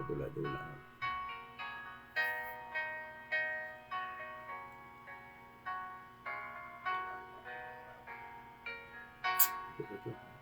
dula-dula. Ito.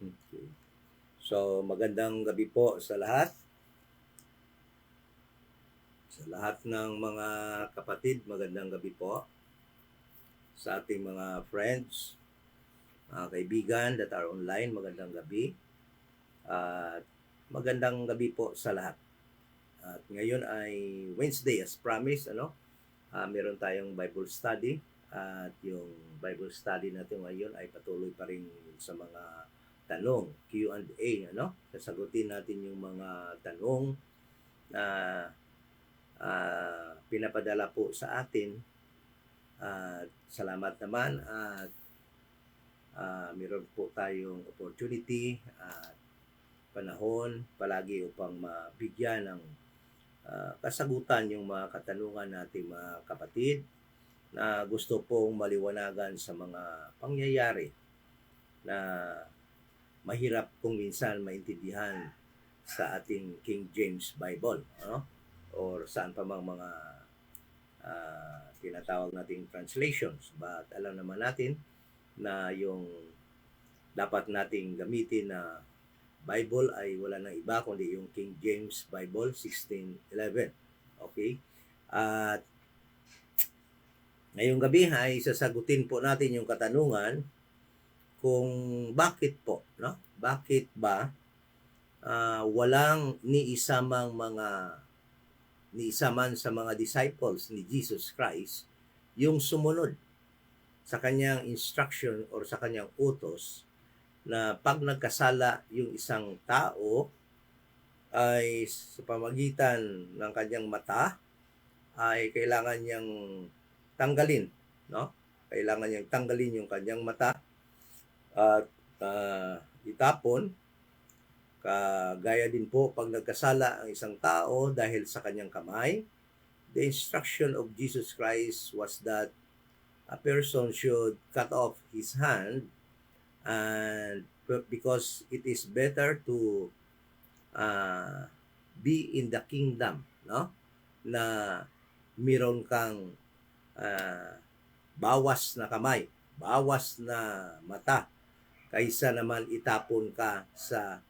Okay. So, magandang gabi po sa lahat. Sa lahat ng mga kapatid, magandang gabi po. Sa ating mga friends, mga kaibigan that are online, magandang gabi. At magandang gabi po sa lahat. At ngayon ay Wednesday, as promised, meron tayong Bible study. At yung Bible study natin ngayon ay patuloy pa rin sa mga tanong, Q&A, Sasagutin natin yung mga tanong na pinapadala po sa atin. Salamat naman at meron po tayong opportunity at panahon palagi upang mabigyan ng kasagutan yung mga katanungan nating mga kapatid na gusto pong maliwanagan sa mga pangyayari na mahirap kung minsan maintindihan sa ating King James Bible, or saan pa mang mga tinatawag nating translations. But alam naman natin na yung dapat nating gamitin na Bible ay wala nang iba kundi yung King James Bible 1611. Okay? At ngayong gabi ay sasagutin po natin yung katanungan kung bakit po, Bakit ba walang niisamang niisaman sa mga disciples ni Jesus Christ yung sumunod sa kanyang instruction or sa kanyang utos na pag nagkasala yung isang tao ay sa pamagitan ng kanyang mata ay kailangan niyang tanggalin, Kailangan niyang tanggalin yung kanyang mata at itapon. Kagaya din po pag nagkasala ang isang tao dahil sa kanyang kamay, the instruction of Jesus Christ was that a person should cut off his hand, and because it is better to be in the kingdom, na meron kang bawas na kamay, bawas na mata, kaysa naman itapon ka sa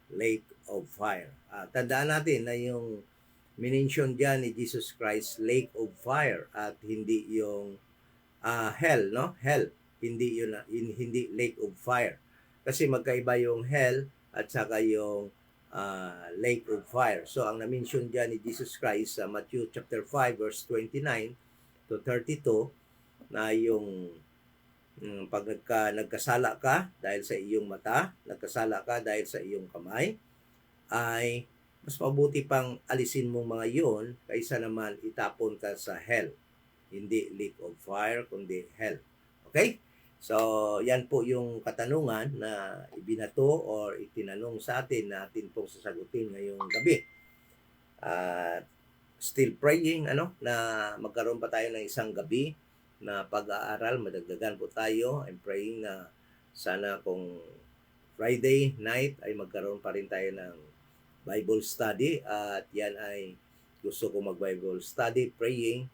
lake of fire. Tandaan natin na yung minention dyan ni Jesus Christ, lake of fire, at hindi yung hell, Hell, hindi yun, hindi lake of fire. Kasi magkaiba yung hell at saka yung lake of fire. So, ang na-mention dyan ni Jesus Christ sa Matthew chapter 5 verse 29 to 32 na yung pag nagkasala ka dahil sa iyong mata, nagkasala ka dahil sa iyong kamay, ay mas mabuti pang alisin mong mga yun kaysa naman itapon ka sa hell. Hindi lake of fire, kundi hell. Okay? So, yan po yung katanungan na ibinato or itinanong sa atin na atin pong sasagutin ngayong gabi. Still praying, na magkaroon pa tayo ng isang gabi na pag-aaral, madagdagan po tayo. I'm praying na sana kung Friday night ay magkaroon pa rin tayo ng Bible study, at yan ay gusto ko mag-Bible study, praying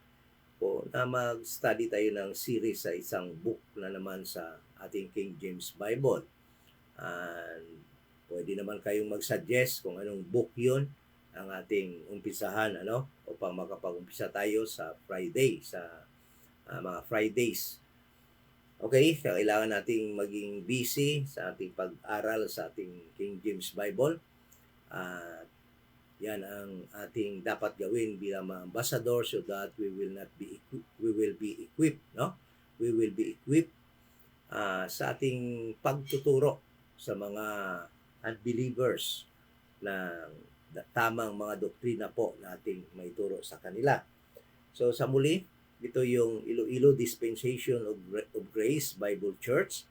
po na mag-study tayo ng series sa isang book na naman sa ating King James Bible. And pwede naman kayong mag-suggest kung anong book yun ang ating umpisahan, upang makapag-umpisa tayo sa Friday, sa mga Fridays. Okay, kailangan nating maging busy sa ating pag-aral sa ating King James Bible. At yan ang ating dapat gawin bilang mga ambassador so that we will be equipped, We will be equipped sa ating pagtuturo sa mga unbelievers ng tamang mga doktrina po na ating maituro sa kanila. So sa muli, ito yung Iloilo Dispensation of Grace Bible Church,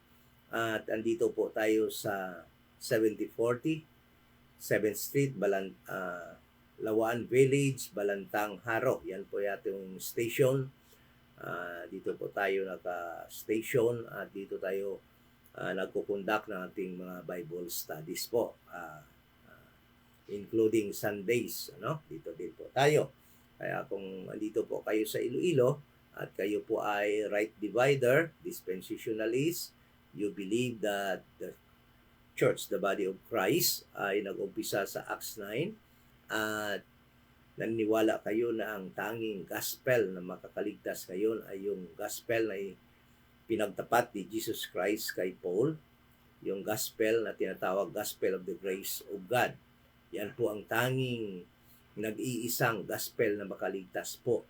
at andito po tayo sa 7040 7th Street, Lawaan Village, Balantang, Haro. Yan po yung station. Dito po tayo naka-station at dito tayo nagkukonduct ng ating mga Bible studies po. Including Sundays, Dito din po tayo. Kaya kung andito po kayo sa Iloilo at kayo po ay right divider, dispensationalist, you believe that the church, the body of Christ, ay nag-umpisa sa Acts 9 at naniniwala kayo na ang tanging gospel na makakaligtas ngayon ay yung gospel na pinagtapat ni Jesus Christ kay Paul, yung gospel na tinatawag Gospel of the Grace of God. Yan po ang tanging nag-iisang gospel na makaligtas po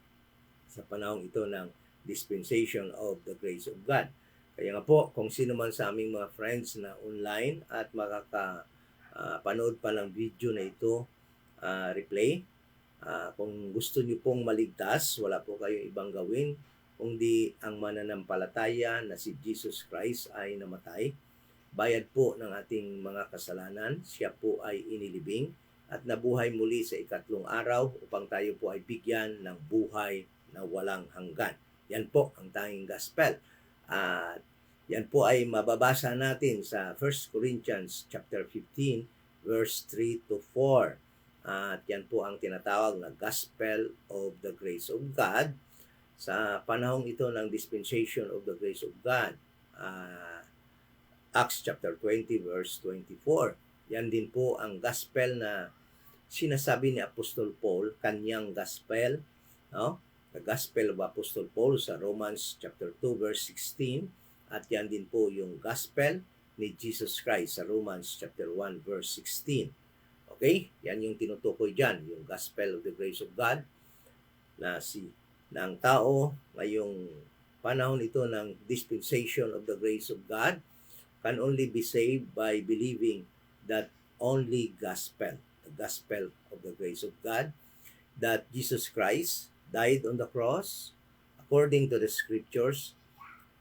sa panahong ito ng dispensation of the grace of God. Kaya nga po, kung sino man sa aming mga friends na online at makakapanood pa ng video na ito, replay, kung gusto niyo pong maligtas, wala po kayong ibang gawin, kundi ang mananampalataya na si Jesus Christ ay namatay. Bayad po ng ating mga kasalanan, siya po ay inilibing at nabuhay muli sa ikatlong araw upang tayo po ay bigyan ng buhay na walang hanggan. Yan po ang tanging gospel. At yan po ay mababasa natin sa 1 Corinthians chapter 15 verse 3 to 4. At yan po ang tinatawag na Gospel of the Grace of God sa panahong ito ng dispensation of the grace of God. Acts chapter 20 verse 24. Yan din po ang gospel na sinasabi ni Apostol Paul, kanyang gospel, no? The Gospel of Apostle Paul sa Romans chapter 2 verse 16 at yan din po yung gospel ni Jesus Christ sa Romans chapter 1 verse 16. Okay? Yan yung tinutukoy diyan, yung Gospel of the Grace of God na ang tao ngayong panahon ito ng dispensation of the grace of God can only be saved by believing that only gospel, the gospel of the grace of God, that Jesus Christ died on the cross according to the scriptures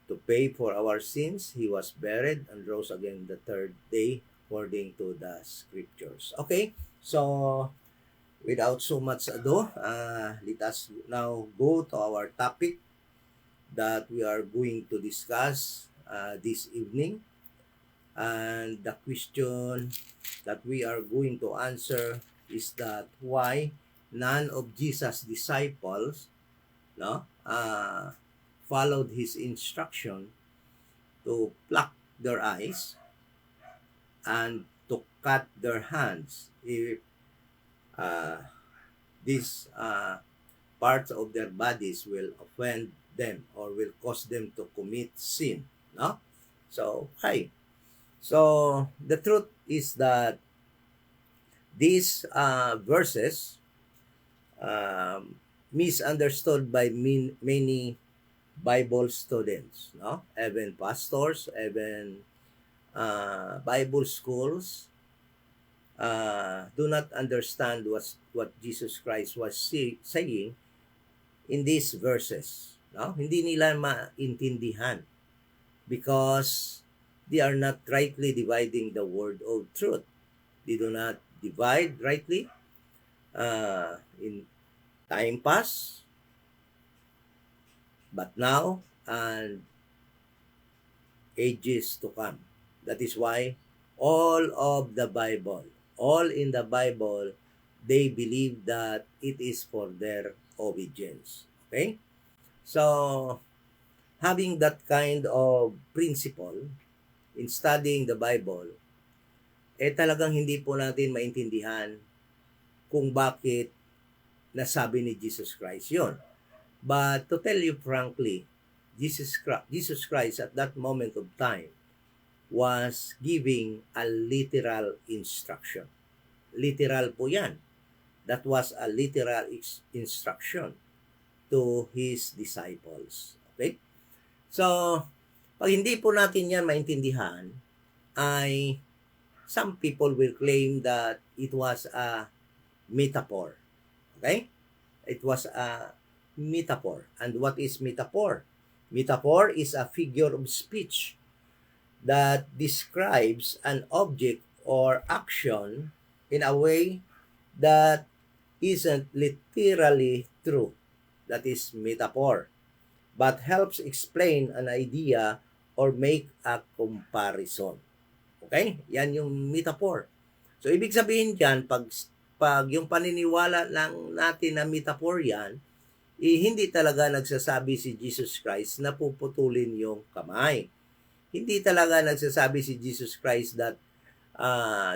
to pay for our sins. He was buried and rose again the third day according to the scriptures. Okay, so without so much ado, let us now go to our topic that we are going to discuss this evening. And the question that we are going to answer is that why none of Jesus' disciples followed his instruction to pluck their eyes and to cut their hands if these parts of their bodies will offend them or will cause them to commit sin. No? So, hi. So, the truth is that these verses misunderstood by many Bible students, no? Even pastors, even Bible schools do not understand what Jesus Christ was saying in these verses. No? Hindi nila maintindihan because they are not rightly dividing the word of truth. They do not divide rightly in time past, but now and ages to come. That is why all in the Bible, they believe that it is for their obedience. Okay? So, having that kind of principle in studying the Bible, talagang hindi po natin maintindihan kung bakit nasabi ni Jesus Christ yon. But to tell you frankly, Jesus Christ at that moment of time was giving a literal instruction. Literal po yan. That was a literal instruction to his disciples. Okay? So, pag hindi po natin yan maintindihan, ay some people will claim that it was a metaphor. Okay? It was a metaphor. And what is metaphor? Metaphor is a figure of speech that describes an object or action in a way that isn't literally true. That is metaphor. But helps explain an idea or make a comparison. Okay? Yan yung metaphor. So, ibig sabihin dyan, pag yung paniniwala lang natin na metaphor yan, hindi talaga nagsasabi si Jesus Christ na puputulin yung kamay. Hindi talaga nagsasabi si Jesus Christ that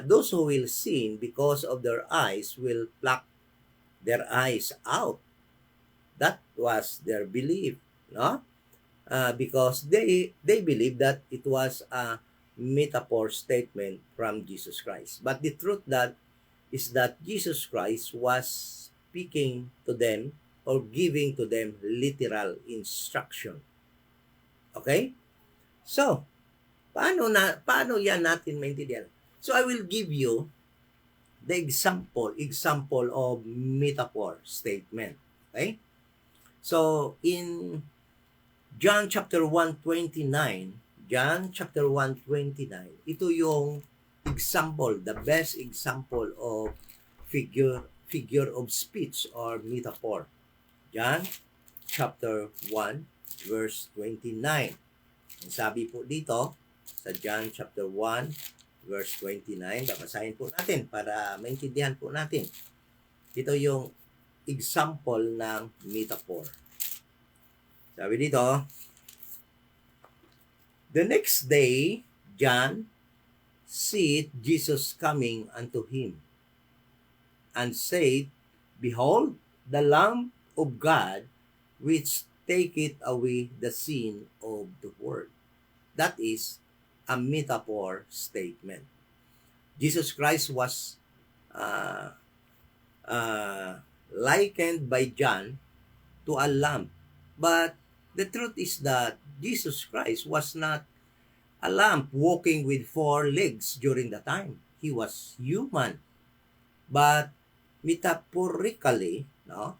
those who will sin because of their eyes will pluck their eyes out. That was their belief, no? Because they believe that it was a metaphor statement from Jesus Christ. But the truth that is that Jesus Christ was speaking to them or giving to them literal instruction. Okay? So, paano yan natin maintindihan? So I will give you the example of metaphor statement. Okay? So in John chapter 1:29, ito yung example, the best example of figure of speech or metaphor. John chapter 1 verse 29. Ang sabi po dito sa John chapter 1 verse 29, babasahin po natin para maintindihan po natin. Ito yung example ng metaphor. Sabi dito, the next day, John seeth Jesus coming unto him, and said, Behold, the Lamb of God, which taketh away the sin of the world. That is a metaphor statement. Jesus Christ was likened by John to a lamb. But the truth is that Jesus Christ was not a lamb walking with 4 legs during the time. He was human. But metaphorically, no,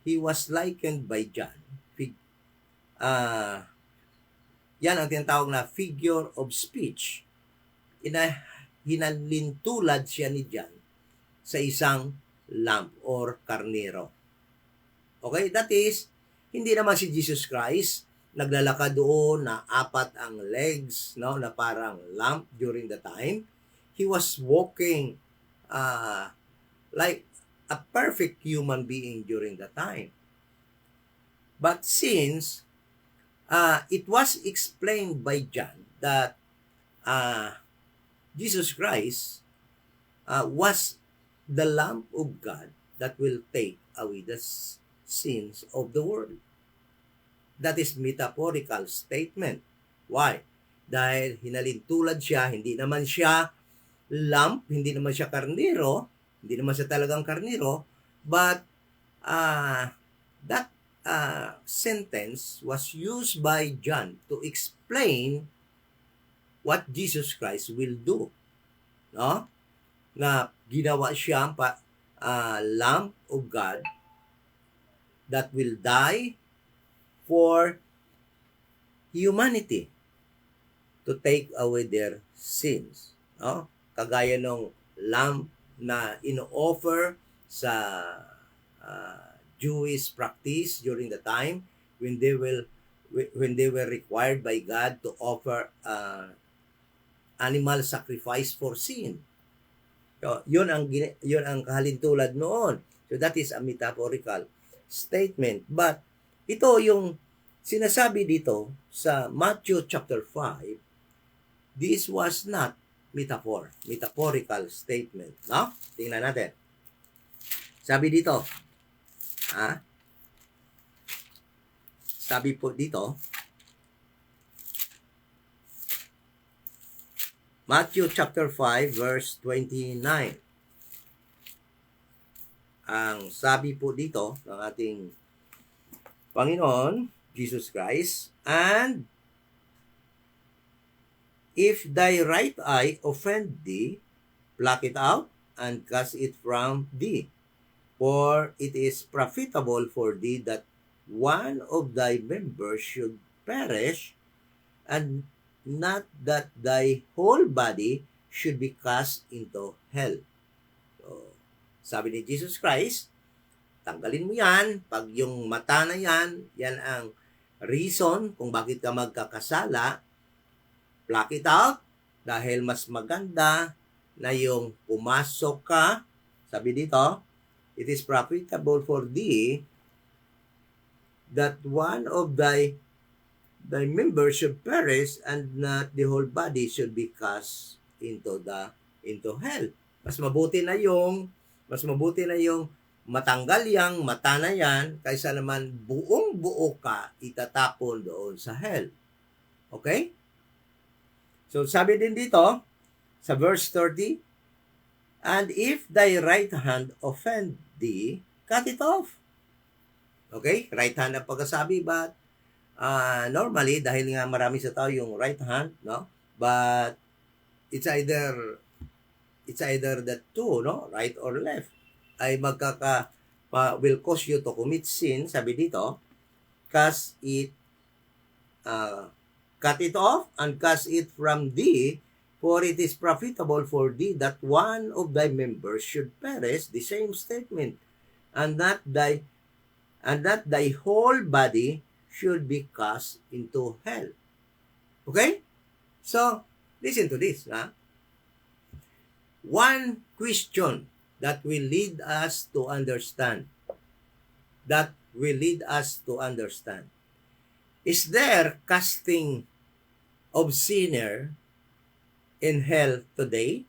he was likened by John. Yan ang tinatawag na figure of speech. Hinalintulad siya ni John sa isang lamb or karnero. Okay, that is, hindi naman si Jesus Christ naglalakad doon na 4 ang legs, no, na parang lamb during the time. He was walking like a perfect human being during the time. But since it was explained by John that Jesus Christ was the Lamb of God that will take away the sins of the world. That is metaphorical statement. Why? Dahil hinalintulad siya, hindi naman siya lamb, hindi naman siya karnero, hindi naman siya talagang karnero, but that sentence was used by John to explain what Jesus Christ will do. No? Na ginawa siya Lamb of God that will die for humanity to take away their sins. No? Kagaya ng lamb na ino-offer sa Jewish practice during the time when they were required by God to offer animal sacrifice for sin. So, yun ang kahalintulad noon. So that is a metaphorical statement. But ito yung sinasabi dito sa Matthew chapter 5, this was not metaphorical statement. No? Tingnan natin. Sabi dito, sabi po dito, Matthew chapter 5 verse 29. Ang sabi po dito ng ating Panginoon, Jesus Christ, and if thy right eye offend thee, pluck it out and cast it from thee. For it is profitable for thee that one of thy members should perish, and not that thy whole body should be cast into hell. So, sabi ni Jesus Christ, tanggalin mo yan. Pag yung mata na yan, yan ang reason kung bakit ka magkakasala. Pluck it out dahil mas maganda na yung pumasok ka. Sabi dito, it is profitable for thee that one of thy members should perish, and not the whole body should be cast into the into hell. Mas mabuti na yung matanggal yang mata na yan kaysa naman buong buo ka itatapon doon sa hell. Okay? So sabi din dito sa verse 30, and if thy right hand offend thee, cut it off. Okay? Right hand ang pagkasabi, but normally, dahil nga marami sa tao yung right hand, no? But it's either the two, no? Right or left, ay will cause you to commit sin, sabi dito, cast it, cut it off, and cast it from thee, for it is profitable for thee that one of thy members should perish, the same statement, and that thy whole body should be cast into hell. Okay? So, listen to this. One question that will lead us to understand. Is there casting of sinner in hell today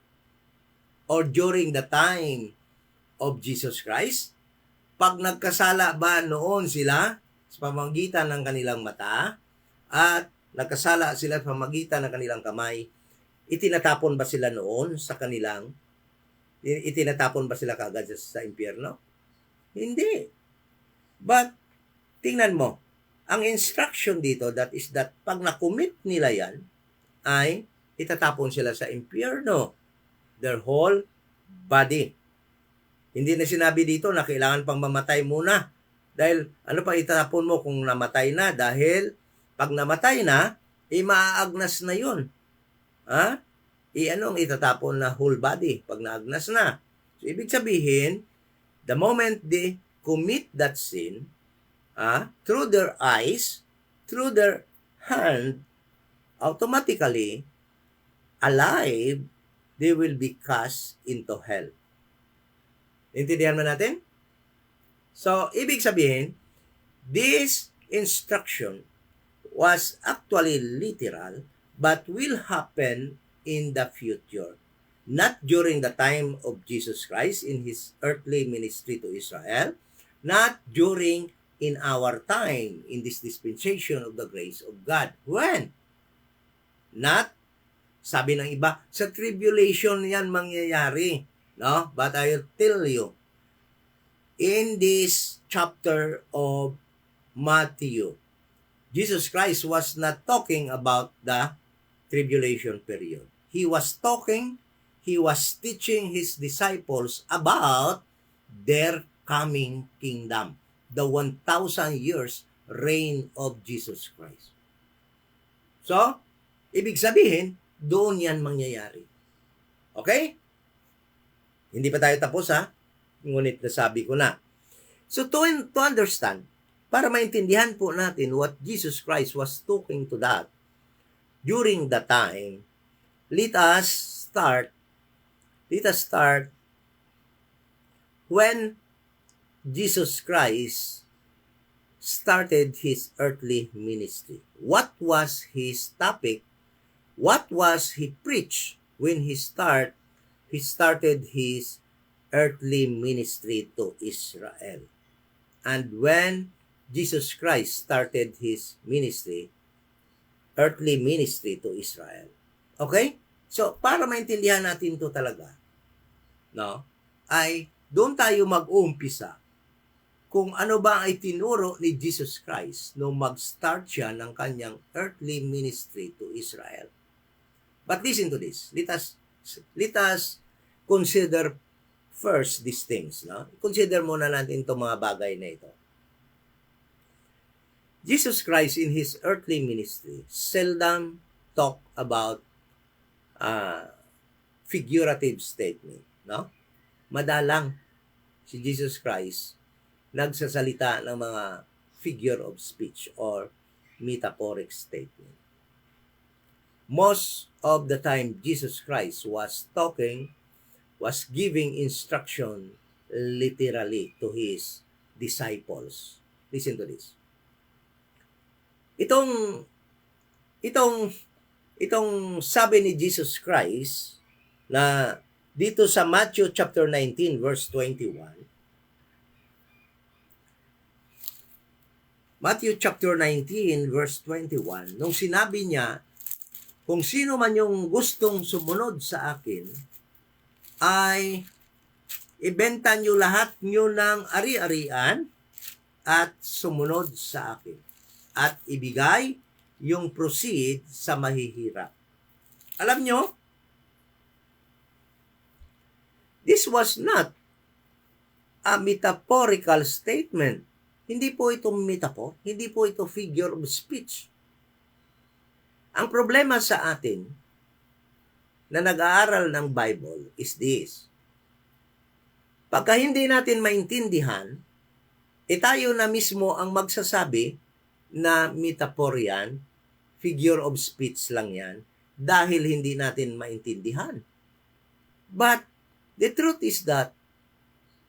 or during the time of Jesus Christ? Pag nagkasala ba noon sila sa pamamagitan ng kanilang mata at nagkasala sila sa pamamagitan ng kanilang kamay, itinatapon ba sila noon sa itinatapon ba sila kaagad sa impyerno? Hindi. But, tingnan mo, ang instruction dito, that pag na-commit nila yan, ay itatapon sila sa impyerno. Their whole body. Hindi na sinabi dito na kailangan pang mamatay muna. Dahil ano pa itatapon mo kung namatay na? Dahil pag namatay na, maaagnas na yun. Anong itatapon na whole body pag naagnas na? So, ibig sabihin, the moment they commit that sin, through their eyes, through their hand, automatically, alive, they will be cast into hell. Intindihan mo natin? So, ibig sabihin, this instruction was actually literal, but will happen in the future. Not during the time of Jesus Christ in His earthly ministry to Israel, not during in our time in this dispensation of the grace of God. When? Not, sabi ng iba, sa tribulation yan mangyayari. No? But I'll tell you, in this chapter of Matthew, Jesus Christ was not talking about the tribulation period. He was teaching His disciples about their coming kingdom, the 1,000 years reign of Jesus Christ. So, ibig sabihin, doon yan mangyayari. Okay? Hindi pa tayo tapos ngunit nasabi ko na. So, to understand, para maintindihan po natin what Jesus Christ was talking to that during the time, let us start when Jesus Christ started His earthly ministry. What was His topic? What was He preached when He started His earthly ministry to Israel? And when Jesus Christ started His earthly ministry to Israel. Okay? So, para maintindihan natin to talaga, no, ay doon tayo mag-uumpisa kung ano ba ay tinuro ni Jesus Christ nung mag-start siya ng kanyang earthly ministry to Israel. But listen to this. Let us consider first these things. No? Consider muna natin itong mga bagay na ito. Jesus Christ in His earthly ministry seldom talk about figurative statement. No? Madalang si Jesus Christ nagsasalita ng mga figure of speech or metaphoric statement. Most of the time, Jesus Christ was giving instruction literally to His disciples. Listen to this. Itong sabi ni Jesus Christ na dito sa Matthew chapter 19 verse 21. Matthew chapter 19 verse 21, nung sinabi niya, kung sino man yung gustong sumunod sa akin, ay ibenta nyo lahat nyo ng ari-arian at sumunod sa akin. At ibigay yung proceed sa mahihirap. Alam nyo, this was not a metaphorical statement. Hindi po ito metaphor, hindi po ito figure of speech. Ang problema sa atin na nag-aaral ng Bible is this. Pagka hindi natin maintindihan, tayo na mismo ang magsasabi na metaphor yan, figure of speech lang yan, dahil hindi natin maintindihan. But the truth is that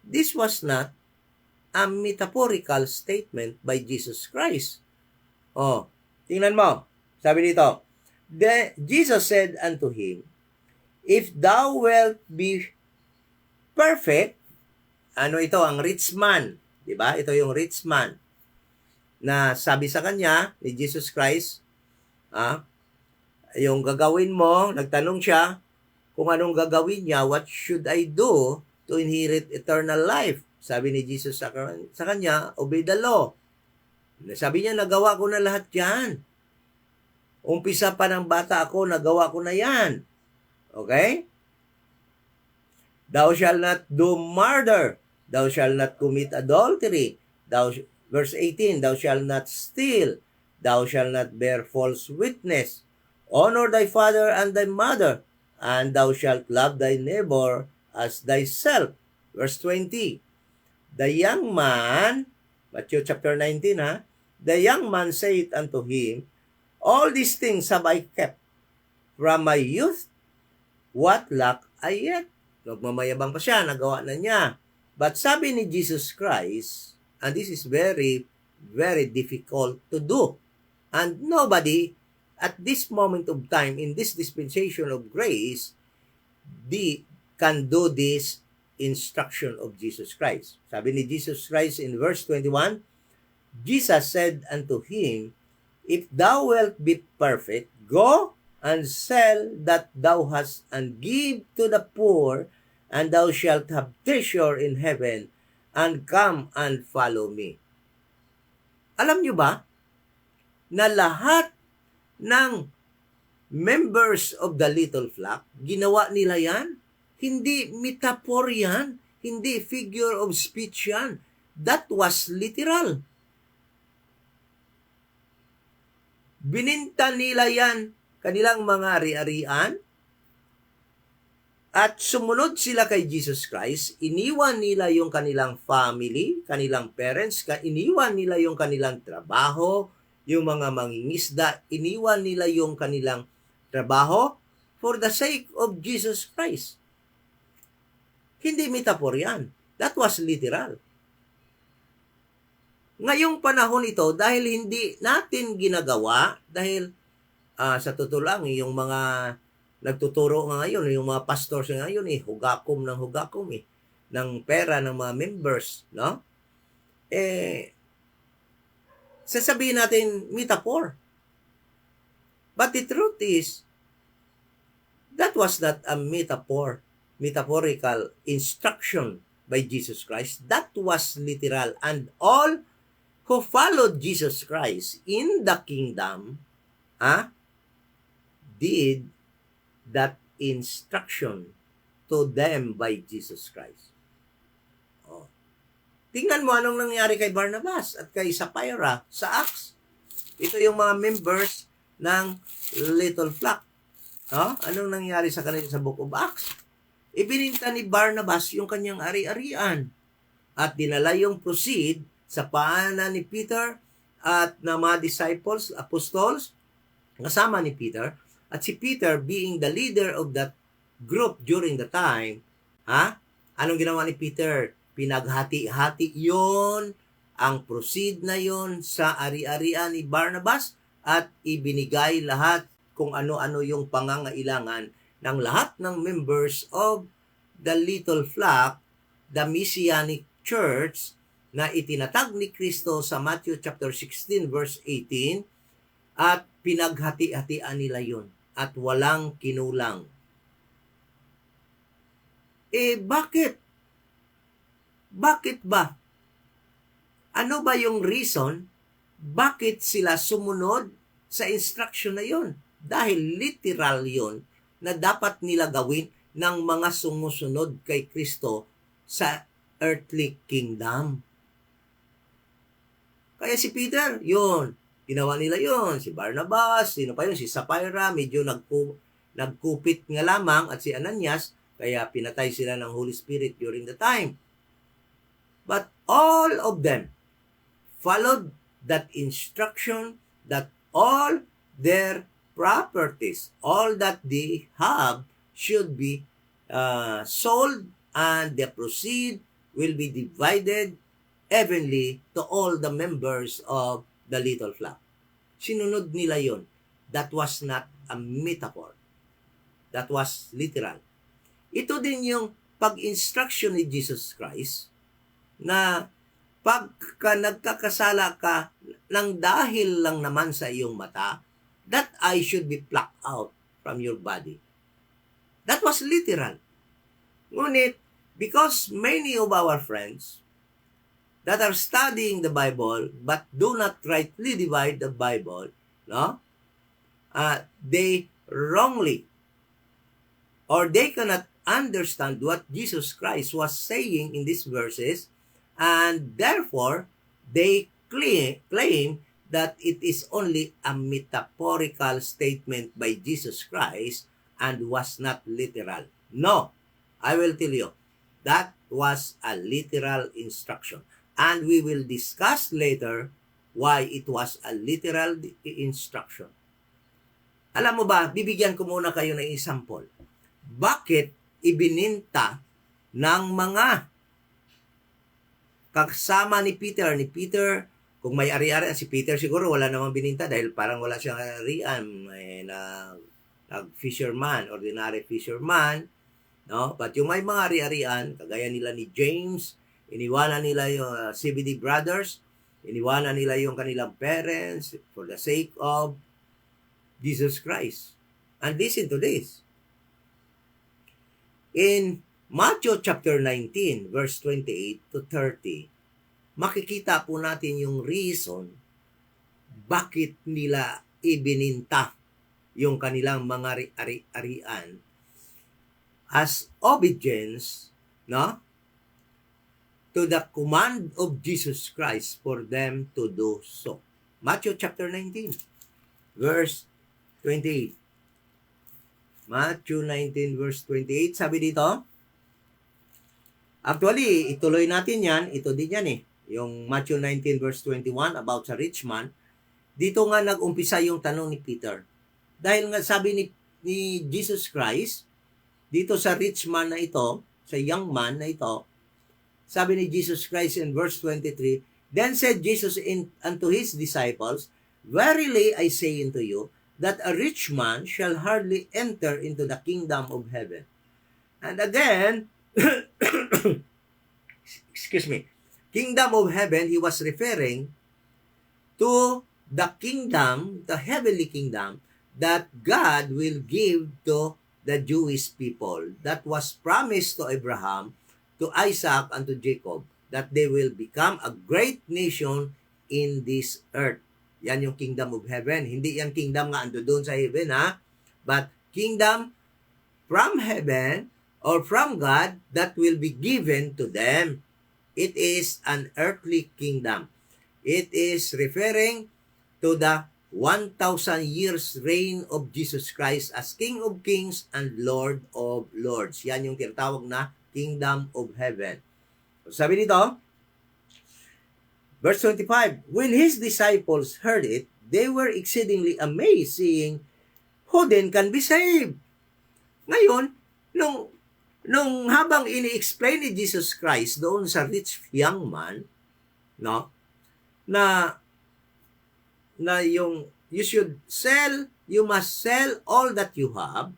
this was not a metaphorical statement by Jesus Christ. Oh, tingnan mo. Sabi dito, Jesus said unto him, if thou wilt be perfect, ano ito, ang rich man, di ba? Ito yung rich man na sabi sa kanya ni Jesus Christ, yung gagawin mo, nagtanong siya kung anong gagawin niya, what should I do to inherit eternal life? Sabi ni Jesus sa kanya, obey the law. Sabi niya, nagawa ko na lahat yan. Umpisa pa ng bata ako, nagawa ko na yan. Okay? Thou shalt not do murder. Thou shalt not commit adultery. Verse 18, thou shalt not steal. Thou shalt not bear false witness. Honor thy father and thy mother, and thou shalt love thy neighbor as thyself. Verse 20, the young man, Matthew chapter 19, the young man said unto him, all these things have I kept from my youth. What lack I yet? Nagmamayabang pa siya, nagawa na niya. But sabi ni Jesus Christ, and this is very, very difficult to do. And nobody at this moment of time, in this dispensation of grace, can do this instruction of Jesus Christ. Sabi ni Jesus Christ in verse 21, Jesus said unto him, if thou wilt be perfect, go and sell that thou hast, and give to the poor, and thou shalt have treasure in heaven, and come and follow me. Alam nyo ba, na lahat ng members of the little flock, ginawa nila yan? Hindi metaphor yan. Hindi figure of speech yan. That was literal. Bininta nila yan, kanilang mga ari-arian, at sumunod sila kay Jesus Christ. Iniwan nila yung kanilang family, kanilang parents, iniwan nila yung kanilang trabaho, yung mga mangingisda, iniwan nila yung kanilang trabaho for the sake of Jesus Christ. Hindi metaphor yan. That was literal. Ngayong panahon ito, dahil hindi natin ginagawa, dahil sa totoo lang, yung mga nagtuturo ngayon, yung mga pastors ngayon, hugakom ng pera ng mga members, no? Sasabihin natin, metaphor. But the truth is, that was not a metaphorical instruction by Jesus Christ. That was literal. And all who followed Jesus Christ in the kingdom, did that instruction to them by Jesus Christ. Tingnan mo anong nangyari kay Barnabas at kay Sapphira sa Acts. Ito yung mga members ng Little Flock. Anong nangyari sa kanila sa Book of Acts? Ibininta ni Barnabas yung kanyang ari-arian at dinala yung proceed sa paanan ni Peter at ng mga disciples, apostles, kasama ni Peter. At si Peter, being the leader of that group during the time, anong ginawa ni Peter? Pinaghati-hati yon, ang proceed na yon sa ari-arian ni Barnabas at ibinigay lahat kung ano-ano yung pangangailangan ng lahat ng members of the little flock, the Messianic Church, na itinatag ni Kristo sa Matthew chapter 16 verse 18, at pinaghati-hatian nila yon at walang kinulang. Bakit? Bakit ba? Ano ba yung reason bakit sila sumunod sa instruction na yon? Dahil literal yon na dapat nila gawin ng mga sumusunod kay Kristo sa earthly kingdom. Kaya si Peter, yun, ginawa nila yun. Si Barnabas, sino pa yun? Si Sapphira, medyo nagkupit nga lamang, at si Ananias, kaya pinatay sila ng Holy Spirit during the time. But all of them followed that instruction that all their properties, all that they have, should be sold, and the proceed will be divided evenly to all the members of the little flock. Sinunod nila yon. That was not a metaphor. That was literal. Ito din yung pag-instruction ni Jesus Christ na pagka nagkakasala ka ng dahil lang naman sa iyong mata, that eye should be plucked out from your body. That was literal. Ngunit, because many of our friends that are studying the Bible but do not rightly divide the Bible, no? They wrongly, or they cannot understand what Jesus Christ was saying in these verses, and therefore they claim that it is only a metaphorical statement by Jesus Christ and was not literal. No, I will tell you, that was a literal instruction. And we will discuss later why it was a literal instruction. Alam mo ba, bibigyan ko muna kayo ng example. Bakit ibininta ng mga kasama ni Peter, kung may ari-ari, si Peter siguro wala namang bininta dahil parang wala siyang arian, fisherman, ordinary fisherman, no? But yung may mga ari-arian, kagaya nila ni James, iniwanan nila yung CBD brothers, iniwanan nila yung kanilang parents for the sake of Jesus Christ. And listen to this. In Matthew chapter 19, verse 28 to 30, makikita po natin yung reason bakit nila ibininta yung kanilang mga ari-arian as obedience, no, to the command of Jesus Christ for them to do so. Matthew chapter 19, verse 28. Matthew 19, verse 28, sabi dito, actually, ituloy natin yan, ito din yan yung Matthew 19, verse 21, about sa rich man. Dito nga nag-umpisa yung tanong ni Peter. Dahil nga sabi ni Jesus Christ, dito sa rich man na ito, sa young man na ito, sabi ni Jesus Christ in verse 23, Then said Jesus unto his disciples, Verily I say unto you, that a rich man shall hardly enter into the kingdom of heaven. And again, excuse me, kingdom of heaven, he was referring to the kingdom, the heavenly kingdom, that God will give to the Jewish people, that was promised to Abraham, to Isaac, and to Jacob, that they will become a great nation in this earth. Yan yung kingdom of heaven. Hindi yan kingdom nga ando doon sa heaven, ha? But kingdom from heaven or from God that will be given to them. It is an earthly kingdom. It is referring to the 1,000 years reign of Jesus Christ as King of Kings and Lord of Lords. Yan yung tinatawag na kingdom of heaven. Sabi dito, verse 25, When his disciples heard it, they were exceedingly amazed, saying, Who then can be saved? Ngayon, nung habang ini-explain ni Jesus Christ doon sa rich young man, no, na yung you must sell all that you have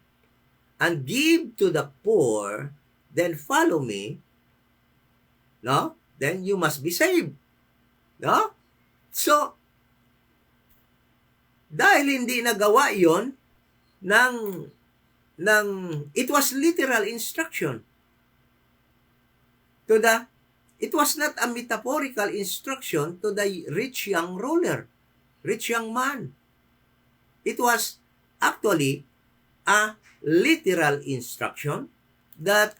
and give to the poor, then follow me, no? Then you must be saved. No? So, dahil hindi nagawa yon ng it was literal instruction to the it was not a metaphorical instruction to the rich young man. It was actually a literal instruction that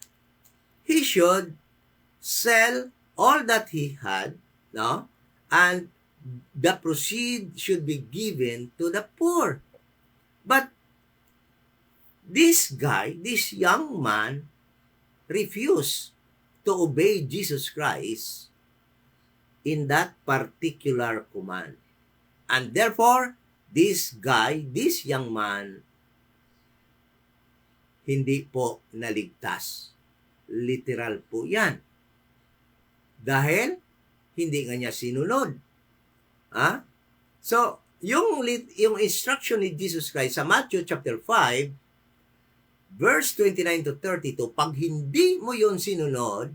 he should sell all that he had, no? And the proceeds should be given to the poor. But this young man, refused to obey Jesus Christ in that particular command. And therefore, this young man, hindi po naligtas. Literal po yan. Dahil, hindi nga niya sinunod. Ha? So, yung instruction ni Jesus Christ sa Matthew chapter 5, verse 29 to 32, pag hindi mo yon sinunod,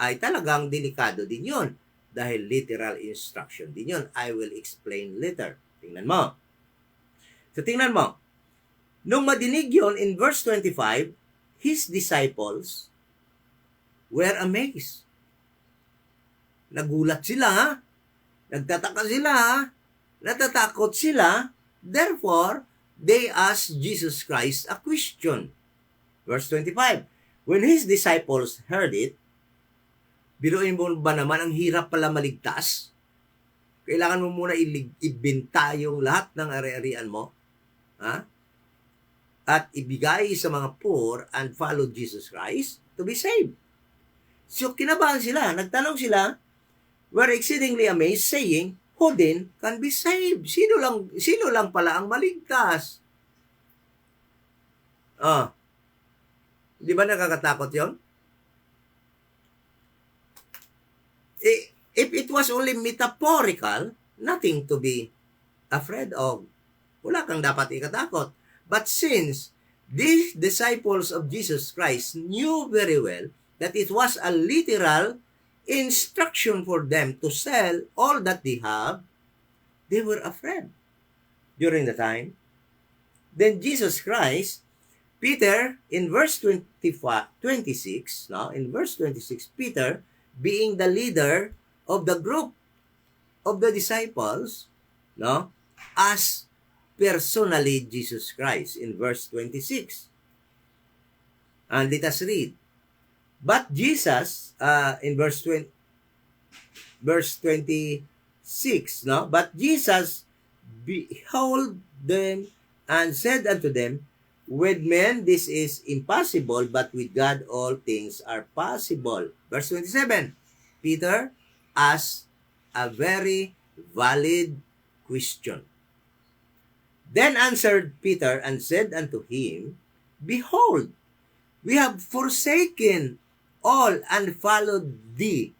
ay talagang delikado din yon. Dahil literal instruction din yon. I will explain later. Tingnan mo. So, tingnan mo. Nung madinig yon in verse 25, his disciples were amazed. Nagulat sila, ha? Nagtataka sila, ha? Natatakot sila. Therefore, they asked Jesus Christ a question. Verse 25, when his disciples heard it, biruin mo ba naman, ang hirap pala maligtas? Kailangan mo muna ibinta yung lahat ng ari-arian mo, ha? At ibigay sa mga poor and follow Jesus Christ to be saved. So, kinabahan sila. Nagtanong sila, were exceedingly amazed, saying, who then can be saved? Sino lang pala ang maligtas? Di ba nakakatakot yon? If it was only metaphorical, nothing to be afraid of. Wala kang dapat ikatakot. But since these disciples of Jesus Christ knew very well that it was a literal instruction for them to sell all that they have, they were afraid during the time. Then Jesus Christ, Peter, in verse 26, in verse 26, Peter, being the leader of the group of the disciples, asked personally Jesus Christ in verse 26. And let us read. But Jesus, in verse 26, but Jesus behold them and said unto them, with men this is impossible, but with God all things are possible. Verse 27, Peter asked a very valid question. Then answered Peter and said unto him, behold, we have forsaken all and followed thee.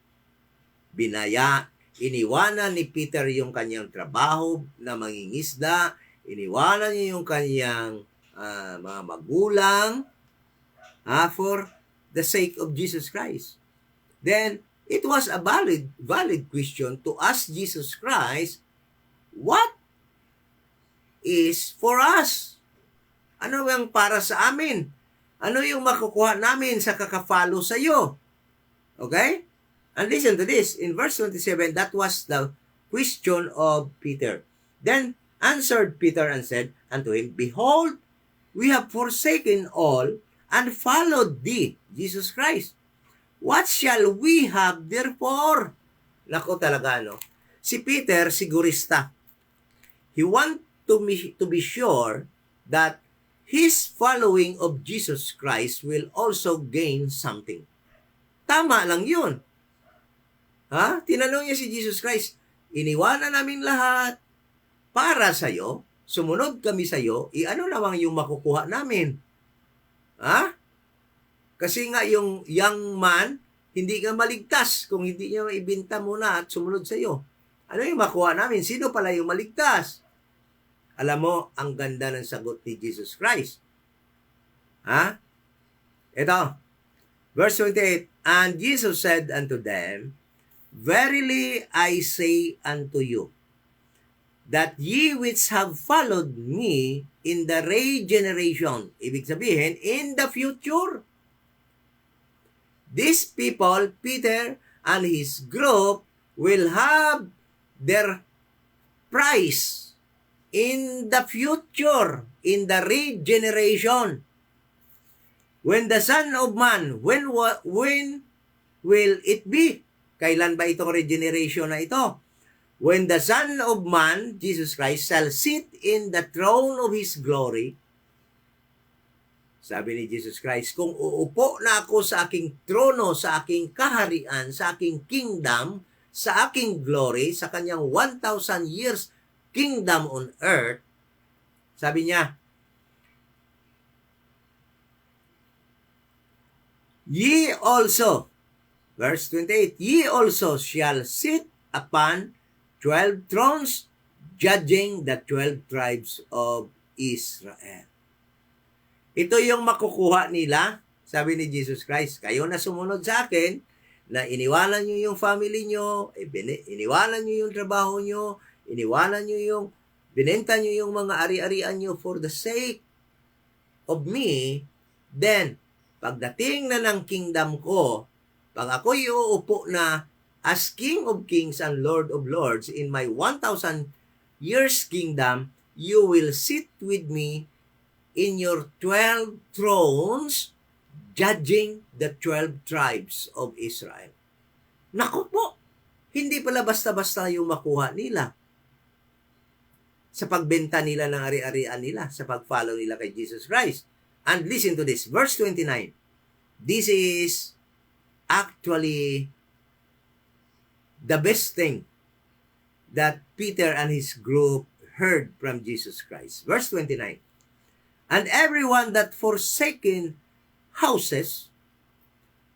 Iniwanan ni Peter yung kanyang trabaho na mangingisda, iniwanan niya yung kanyang mga magulang for the sake of Jesus Christ. Then, it was a valid question to ask Jesus Christ, what is for us? Ano yung para sa amin? Ano yung makukuha namin sa kaka-follow sa iyo? Okay? And listen to this. In verse 27, that was the question of Peter. Then answered Peter and said unto him, behold, we have forsaken all and followed thee, Jesus Christ. What shall we have therefore? Nako talaga, no? Si Peter, sigurista. He want to be sure that his following of Jesus Christ will also gain something. Tama lang yun. Tinanong niya si Jesus Christ, iniwanan namin lahat para sa'yo, sumunod kami sa'yo, ano namang yung makukuha namin? Kasi nga yung young man, hindi ka maligtas kung hindi niya ibinta muna at sumunod sa'yo. Ano yung makuha namin? Sino pala yung maligtas? Alam mo, ang ganda ng sagot ni Jesus Christ. Ito, verse 28, And Jesus said unto them, Verily I say unto you, that ye which have followed me in the regeneration, ibig sabihin, in the future, these people, Peter and his group, will have their prize in the future, in the regeneration. When the Son of Man, when will it be? Kailan ba itong regeneration na ito? When the Son of Man, Jesus Christ, shall sit in the throne of His glory. Sabi ni Jesus Christ, kung uupo na ako sa aking trono, sa aking kaharian, sa aking kingdom, sa aking glory, sa kanyang 1,000 years kingdom on earth, sabi niya, Ye also, verse 28, Ye also shall sit upon 12 thrones, judging the 12 tribes of Israel. Ito yung makukuha nila, sabi ni Jesus Christ, kayo na sumunod sa akin, na iniwanan nyo yung family nyo, iniwanan nyo yung trabaho nyo, iniwanan nyo yung, binenta nyo yung mga ari-arian nyo for the sake of me, then, pagdating na ng kingdom ko, pag ako'y uupo na as King of Kings and Lord of Lords in my 1,000 years kingdom, you will sit with me in your 12 thrones, judging the 12 tribes of Israel. Naku po, hindi pala basta-basta yung makuha nila sa pagbenta nila ng ari-arian nila, sa pag-follow nila kay Jesus Christ. And listen to this, verse 29. This is actually the best thing that Peter and his group heard from Jesus Christ. Verse 29. And everyone that forsaken houses,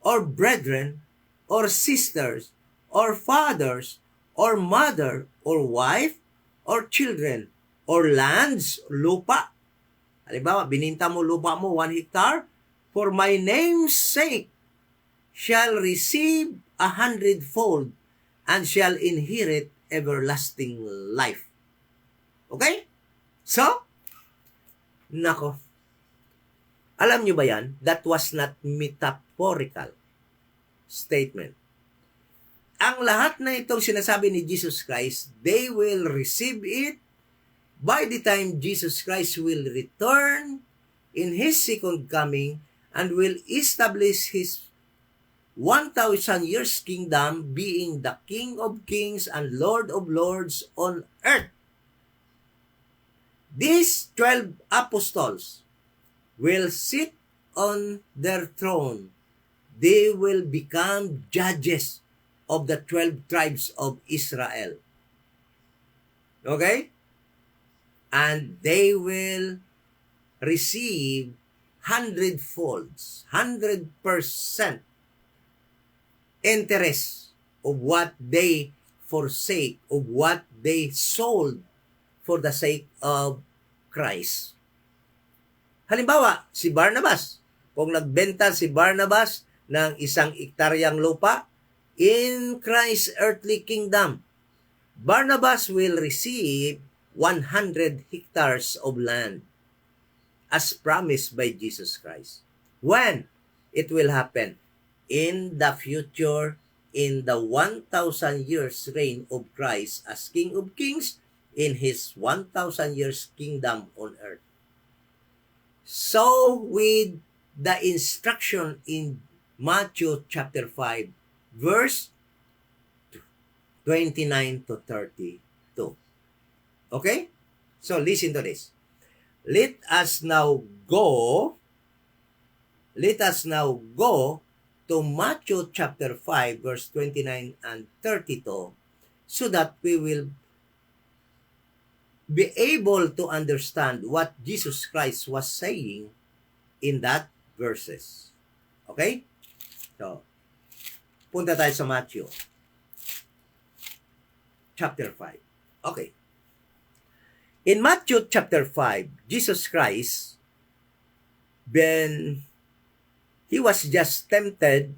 or brethren, or sisters, or fathers, or mother, or wife, or children, or lands, lupa. Halimbawa, bininta mo lupa mo 1 hectare, for my name's sake shall receive 100-fold and shall inherit everlasting life. Okay? So, nako. Alam nyo ba yan? That was not metaphorical statement. Ang lahat na itong sinasabi ni Jesus Christ, they will receive it by the time Jesus Christ will return in His second coming and will establish His 1,000 years kingdom, being the King of Kings and Lord of Lords on earth. These 12 apostles will sit on their throne. They will become judges of the 12 tribes of Israel. Okay? And they will receive 100-folds, 100% interest of what they forsake, of what they sold for the sake of Christ. Halimbawa, si Barnabas, kung nagbenta si Barnabas ng 1 hektaryang lupa in Christ's earthly kingdom, Barnabas will receive 100 hectares of land as promised by Jesus Christ. When it will happen? In the future, in the 1,000 years reign of Christ as King of Kings in His 1,000 years kingdom on earth. So with the instruction in Matthew chapter 5, verse 29 to 32. Okay? So listen to this. Let us now go to Matthew chapter 5, verse 29 and 32, so that we will be able to understand what Jesus Christ was saying in that verses. Okay? So, punta tayo sa Matthew chapter 5. Okay. In Matthew chapter 5, Jesus Christ, when he was just tempted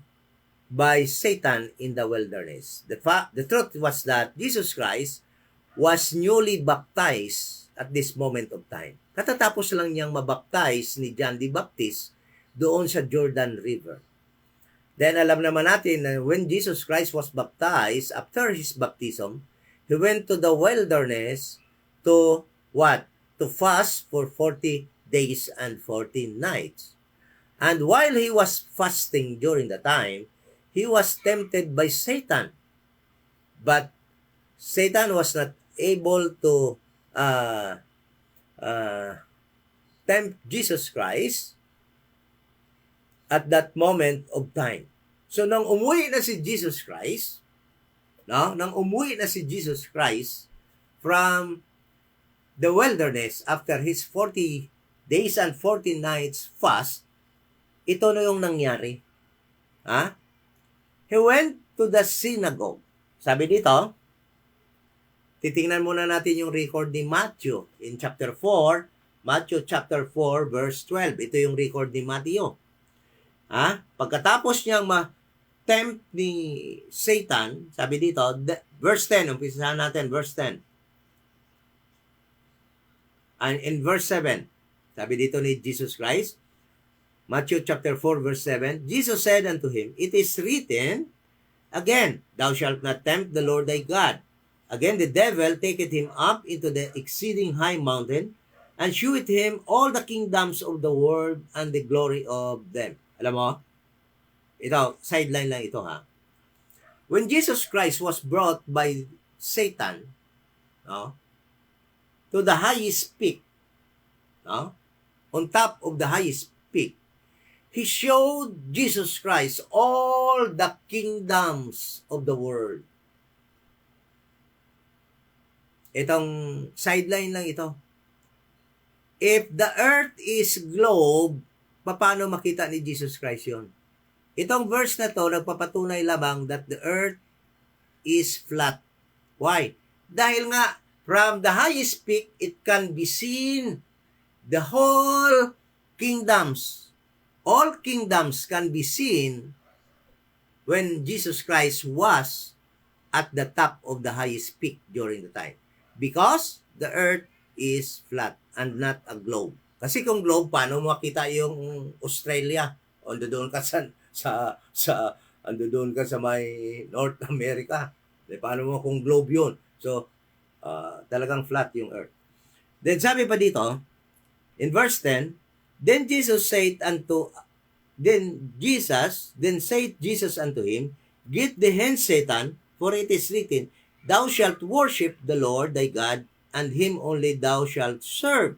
by Satan in the wilderness. The truth was that Jesus Christ was newly baptized at this moment of time. Katatapos lang niyang mabaptize ni John the Baptist doon sa Jordan River. Then alam naman natin na when Jesus Christ was baptized, after his baptism, he went to the wilderness to what? To fast for 40 days and 40 nights. And while he was fasting during the time, he was tempted by Satan. But Satan was not able to tempt Jesus Christ at that moment of time. So nang umuwi na si Jesus Christ, from the wilderness after his 40 days and 40 nights fast, ito na yung nangyari. He went to the synagogue. Sabi dito, titingnan muna natin yung record ni Matthew in chapter 4, Matthew chapter 4 verse 12. Ito yung record ni Matthew. Pagkatapos niyang ma-tempt ni Satan, sabi dito, verse 10, umpisahan natin, verse 10. And in verse 7, sabi dito ni Jesus Christ, Matthew chapter 4 verse 7, Jesus said unto him, it is written, again, thou shalt not tempt the Lord thy God. Again, the devil taketh him up into the exceeding high mountain, and sheweth him all the kingdoms of the world and the glory of them. Alam mo, ito, sideline lang ito When Jesus Christ was brought by Satan, to the highest peak, on top of the highest peak, he showed Jesus Christ all the kingdoms of the world. Itong sideline lang ito. If the earth is globe, paano makita ni Jesus Christ yon? Itong verse na to, nagpapatunay lamang that the earth is flat. Why? Dahil nga, from the highest peak, it can be seen the whole kingdoms. All kingdoms can be seen when Jesus Christ was at the top of the highest peak during the time. Because the earth is flat and not a globe. Kasi kung globe, paano makita yung Australia? Ando doon ka doon ka sa may North America. Paano mo kung globe yun? So, talagang flat yung earth. Then sabi pa dito, in verse 10, Then said Jesus unto him, Get thee hence, Satan, for it is written, Thou shalt worship the Lord thy God, and him only thou shalt serve.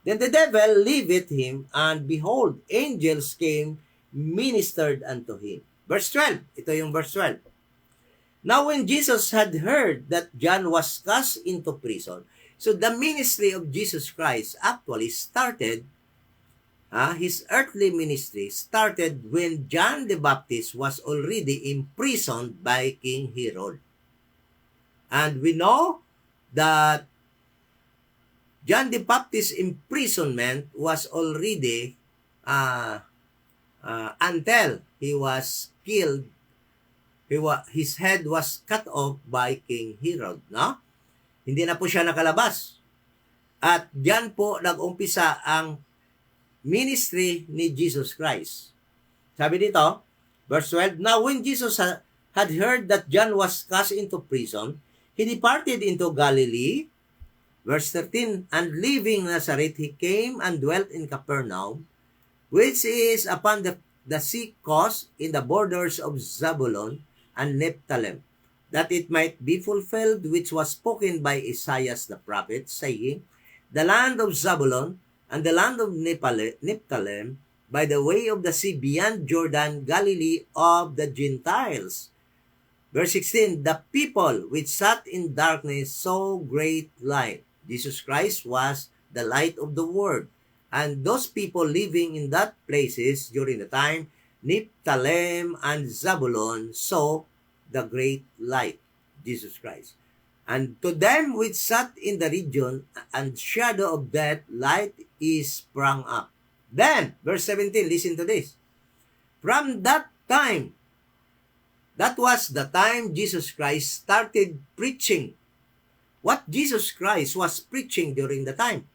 Then the devil leaveth him, and behold, angels came, ministered unto him. Verse 12. Ito yung verse 12. Now when Jesus had heard that John was cast into prison, so the ministry of Jesus Christ actually started, his earthly ministry started when John the Baptist was already imprisoned by King Herod. And we know that John the Baptist's imprisonment was already until he was killed. His head was cut off by King Herod. No? Hindi na po siya nakalabas. At diyan po nag-umpisa ang ministry ni Jesus Christ. Sabi dito, verse 12, Now when Jesus had heard that John was cast into prison, he departed into Galilee. Verse 13, And leaving Nazareth, he came and dwelt in Capernaum, which is upon the sea coast in the borders of Zabulon and Nephthalim, that it might be fulfilled which was spoken by Isaiah the prophet, saying, The land of Zabulon and the land of Nephthalim, by the way of the sea beyond Jordan, Galilee of the Gentiles. Verse 16, The people which sat in darkness saw great light. Jesus Christ was the light of the world. And those people living in that places during the time, Nephthalim and Zabulon, saw the great light, Jesus Christ. And to them which sat in the region and shadow of death, light is sprung up. Then, verse 17, listen to this. From that time, that was the time Jesus Christ started preaching. What Jesus Christ was preaching during the time?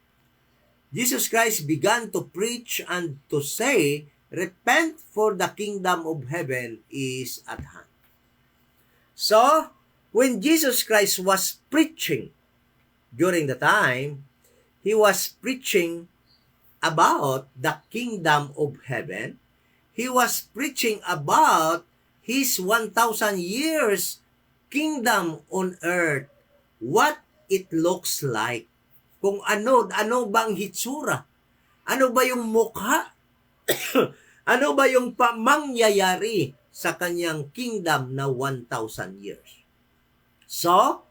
Jesus Christ began to preach and to say, repent, for the kingdom of heaven is at hand. So, when Jesus Christ was preaching during the time, He was preaching about the kingdom of heaven. He was preaching about His 1,000 years kingdom on earth. What it looks like. Kung ano bang hitsura? Ano ba yung mukha? Ano ba yung pamangyayari sa kanyang kingdom na 1,000 years? So,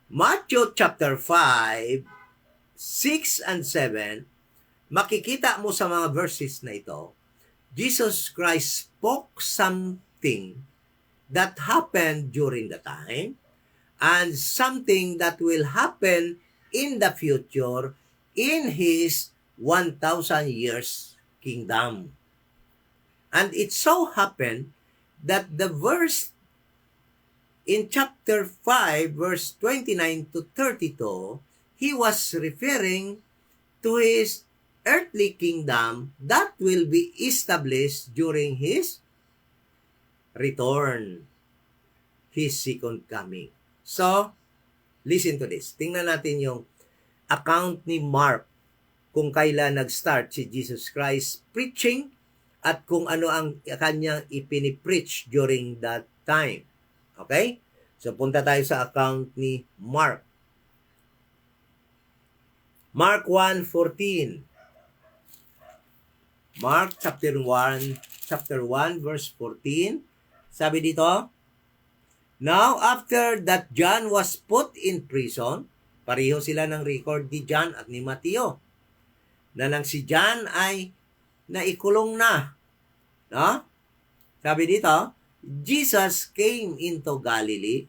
Matthew chapter 5, 6 and 7, makikita mo sa mga verses na ito, Jesus Christ spoke something that happened during the time and something that will happen in the future in His 1,000 years kingdom. And it so happened that the verse in chapter 5, verse 29 to 32, He was referring to His earthly kingdom that will be established during His return, His second coming. So, listen to this. Tingnan natin yung account ni Mark kung kailan nag-start si Jesus Christ preaching at kung ano ang kanyang ipinipreach during that time. Okay? So, punta tayo sa account ni Mark. Mark 1:14. Mark chapter 1 verse 14. Sabi dito, now after that John was put in prison, pareho sila ng record ni John at ni Mateo, na nang si John ay naikulong na. No? Sabi dito, Jesus came into Galilee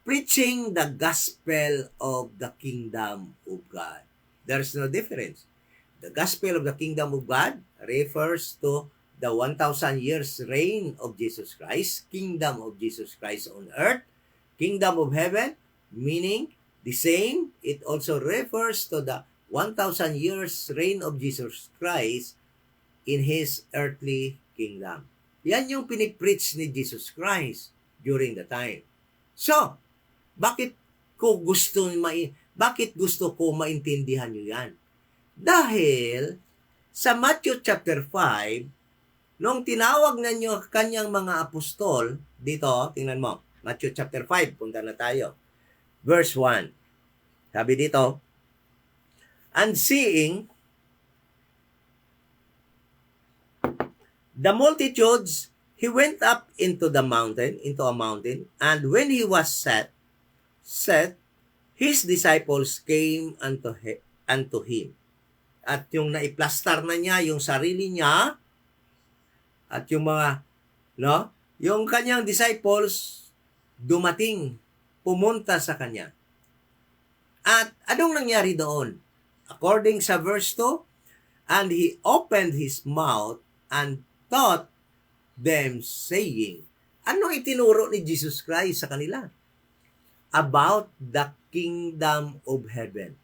preaching the gospel of the kingdom of God. There's no difference. The gospel of the kingdom of God refers to the 1,000 years reign of Jesus Christ, kingdom of Jesus Christ on earth, kingdom of heaven, meaning the same. It also refers to the 1,000 years reign of Jesus Christ in His earthly kingdom. Yan yung pinipreach ni Jesus Christ during the time. So, bakit gusto ko maintindihan nyo yan? Dahil sa Matthew chapter 5, nung tinawag na nyo kanyang mga apostol, dito, tingnan mo, Matthew chapter 5, punta na tayo. Verse 1. Sabi dito, and seeing the multitudes, he went up into a mountain, and when he was set, his disciples came unto him. At yung naiplastar na niya yung sarili niya, at yung mga, yung kanyang disciples, dumating, pumunta sa kanya. At anong nangyari doon? According sa verse 2, and he opened his mouth and taught them, saying, ano itinuro ni Jesus Christ sa kanila? About the kingdom of heaven.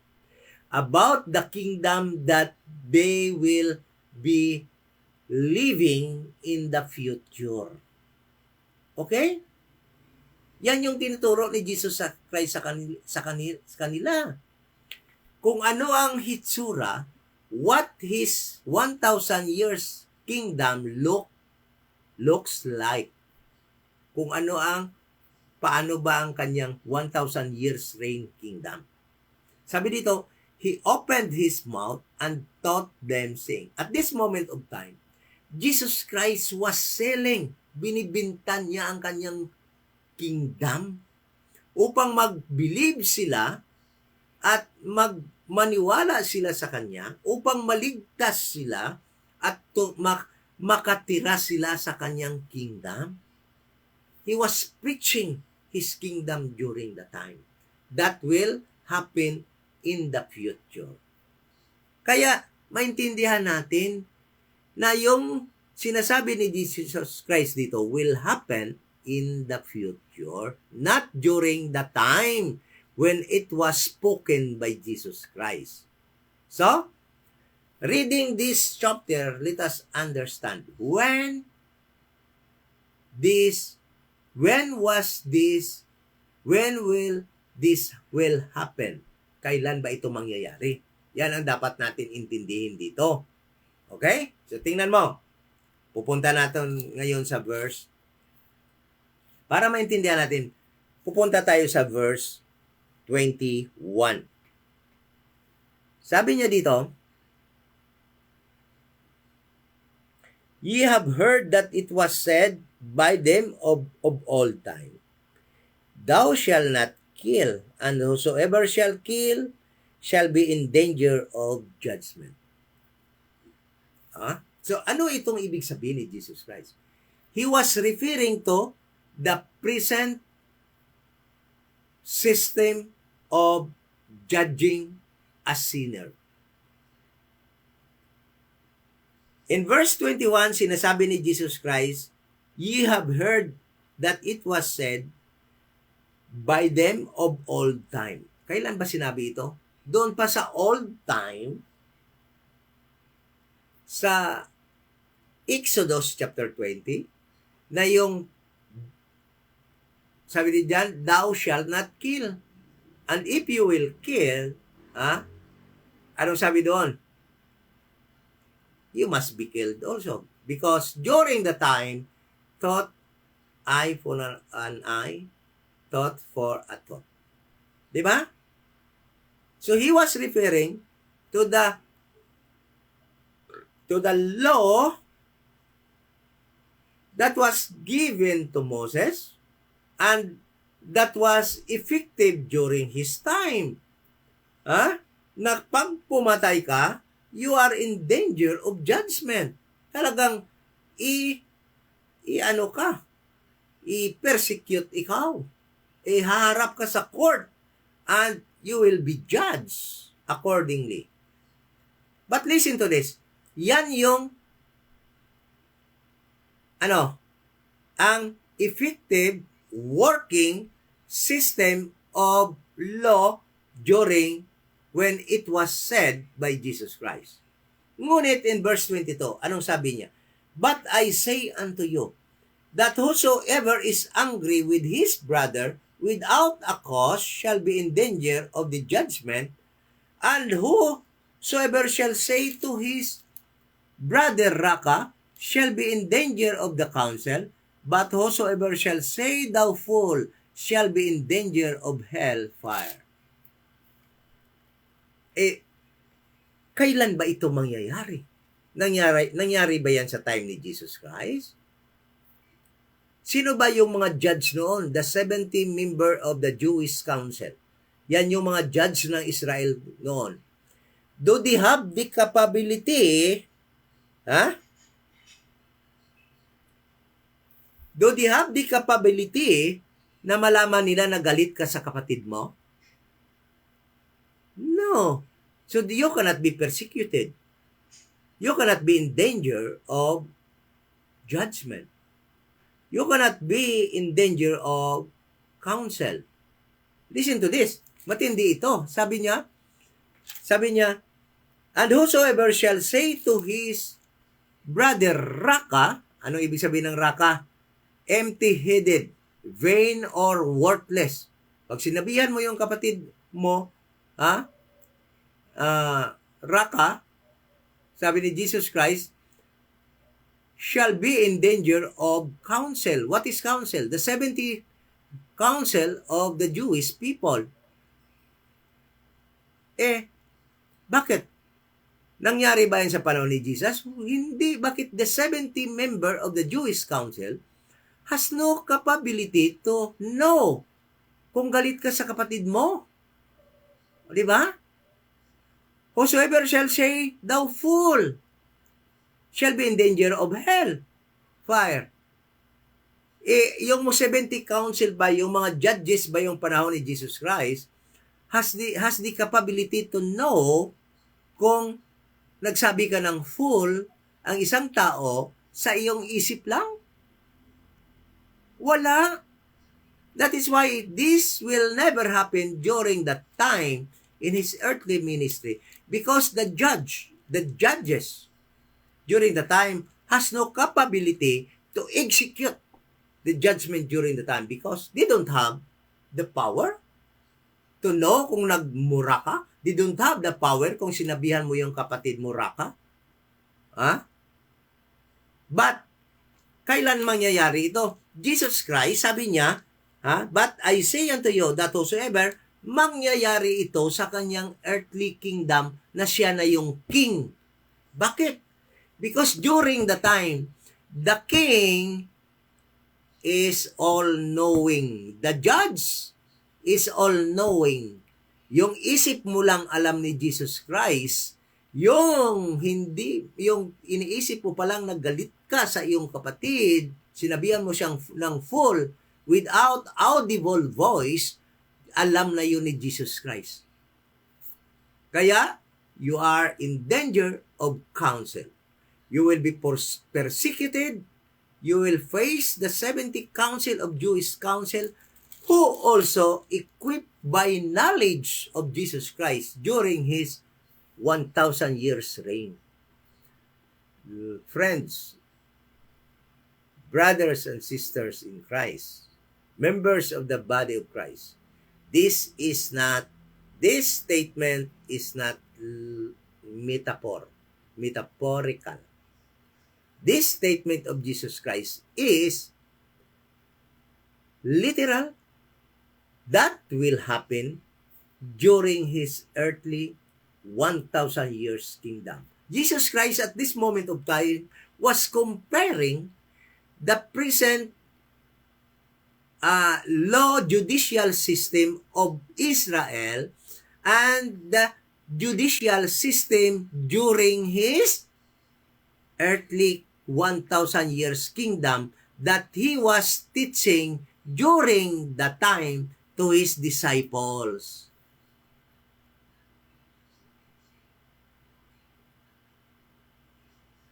About the kingdom that they will be living in the future. Okay? Yan yung tinuturo ni Jesus Christ sa kanila. Kung ano ang hitsura, what His 1,000 years kingdom looks like. Kung paano ba ang kanyang 1,000 years reign kingdom. Sabi dito, he opened his mouth and taught them, saying, at this moment of time, Jesus Christ was selling, binibintan niya ang kanyang kingdom upang mag-believe sila at maniwala sila sa kanya, upang maligtas sila at makatira sila sa kanyang kingdom. He was preaching His kingdom during the time. That will happen in the future. Kaya, maintindihan natin na yung sinasabi ni Jesus Christ dito will happen in the future, not during the time when it was spoken by Jesus Christ. So, reading this chapter, let us understand when will happen? Kailan ba ito mangyayari? Yan ang dapat natin intindihin dito. Okay? So, tingnan mo. Pupunta natin ngayon sa verse. Para maintindihan natin, pupunta tayo sa verse 21. Sabi niya dito, Ye have heard that it was said by them of old time, Thou shalt not kill, and whosoever shall kill shall be in danger of judgment. So, ano itong ibig sabihin ni Jesus Christ? He was referring to the present system of judging a sinner. In verse 21, sinasabi ni Jesus Christ, Ye have heard that it was said by them of old time. Kailan ba sinabi ito? Doon pa sa old time, sa Exodus chapter 20, na yung, sabi din dyan, thou shalt not kill. And if you will kill, anong sabi doon? You must be killed also. Because during the time, thought eye for an eye, thought for a thought. Diba? So he was referring to the law that was given to Moses and that was effective during his time. Na pag pumatay ka, you are in danger of judgment. Talagang i-persecute ikaw. Iharap ka sa court and you will be judged accordingly. But listen to this. Yan yung ang effective working system of law during when it was said by Jesus Christ. Ngunit in verse 22, anong sabi niya? But I say unto you, that whosoever is angry with his brother without a cause shall be in danger of the judgment, and whosoever shall say to his brother Raka shall be in danger of the council, but whosoever shall say thou fool shall be in danger of hell fire. Kailan ba ito mangyayari? Nangyari ba yan sa time ni Jesus Christ? Sino ba yung mga judge noon? The 70 member of the Jewish council. Yan yung mga judge ng Israel noon. Do they have the capability, Do they have the capability na malaman nila na galit ka sa kapatid mo? No. So you cannot be persecuted. You cannot be in danger of judgment. You cannot be in danger of counsel. Listen to this. Matindi ito. Sabi niya, and whosoever shall say to his brother Raka, anong ibig sabihin ng Raka? Empty-headed, vain, or worthless. Pag sinabihan mo yung kapatid mo, Raka, sabi ni Jesus Christ, shall be in danger of counsel. What is counsel? The 70 council of the Jewish people. Bakit? Nangyari ba yan sa panahon ni Jesus? Hindi. Bakit the 70 member of the Jewish council has no capability to know kung galit ka sa kapatid mo? Di ba? Whosoever shall say, thou fool, shall be in danger of hell, fire. Yung 70 council ba, yung mga judges ba yung panahon ni Jesus Christ, has the capability to know kung nagsabi ka ng fool ang isang tao sa iyong isip lang? Wala. That is why this will never happen during that time in his earthly ministry, because the judges during the time has no capability to execute the judgment during the time because they don't have the power to know kung nagmura ka. They don't have the power kung sinabihan mo yung kapatid mo raka. But, kailan mangyayari ito? Jesus Christ, sabi niya, but I say unto you that whosoever, mangyayari ito sa kanyang earthly kingdom na siya na yung king. Bakit? Because during the time, the king is all-knowing. The judge is all-knowing. Yung isip mo lang alam ni Jesus Christ, yung iniisip mo palang naggalit ka sa iyong kapatid, sinabihan mo siyang ng full, without audible voice, alam na yun ni Jesus Christ. Kaya, you are in danger of counsel. You will be persecuted. You will face the 70 council of Jewish council who also equipped by knowledge of Jesus Christ during his 1,000 years reign. Friends, brothers and sisters in Christ, members of the body of Christ, this statement is not metaphorical. This statement of Jesus Christ is literal. That will happen during his earthly 1,000 years kingdom. Jesus Christ at this moment of time was comparing the present law judicial system of Israel and the judicial system during his earthly 1,000 years kingdom that he was teaching during the time to his disciples.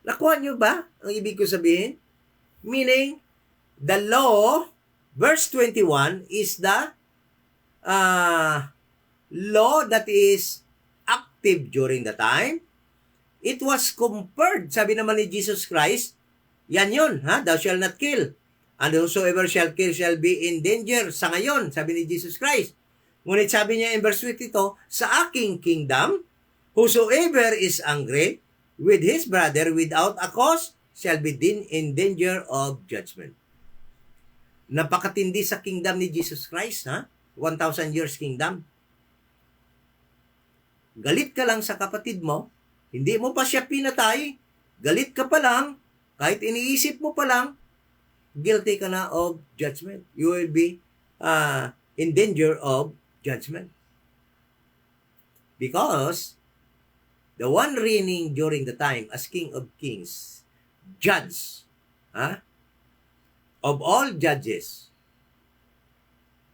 Nakuha niyo ba ang ibig ko sabihin? Meaning, the law, verse 21, is the law that is active during the time. It was compared, sabi naman ni Jesus Christ, yan yun, thou shalt not kill. And whosoever shall kill shall be in danger. Sa ngayon, sabi ni Jesus Christ. Ngunit sabi niya in verse 22, sa aking kingdom, whosoever is angry with his brother without a cause shall be in danger of judgment. Napakatindi sa kingdom ni Jesus Christ, 1,000 years kingdom. Galit ka lang sa kapatid mo, hindi mo pa siya pinatay, galit ka pa lang, kahit iniisip mo pa lang, guilty ka na of judgment. You will be in danger of judgment. Because the one reigning during the time as King of Kings, judge, of all judges,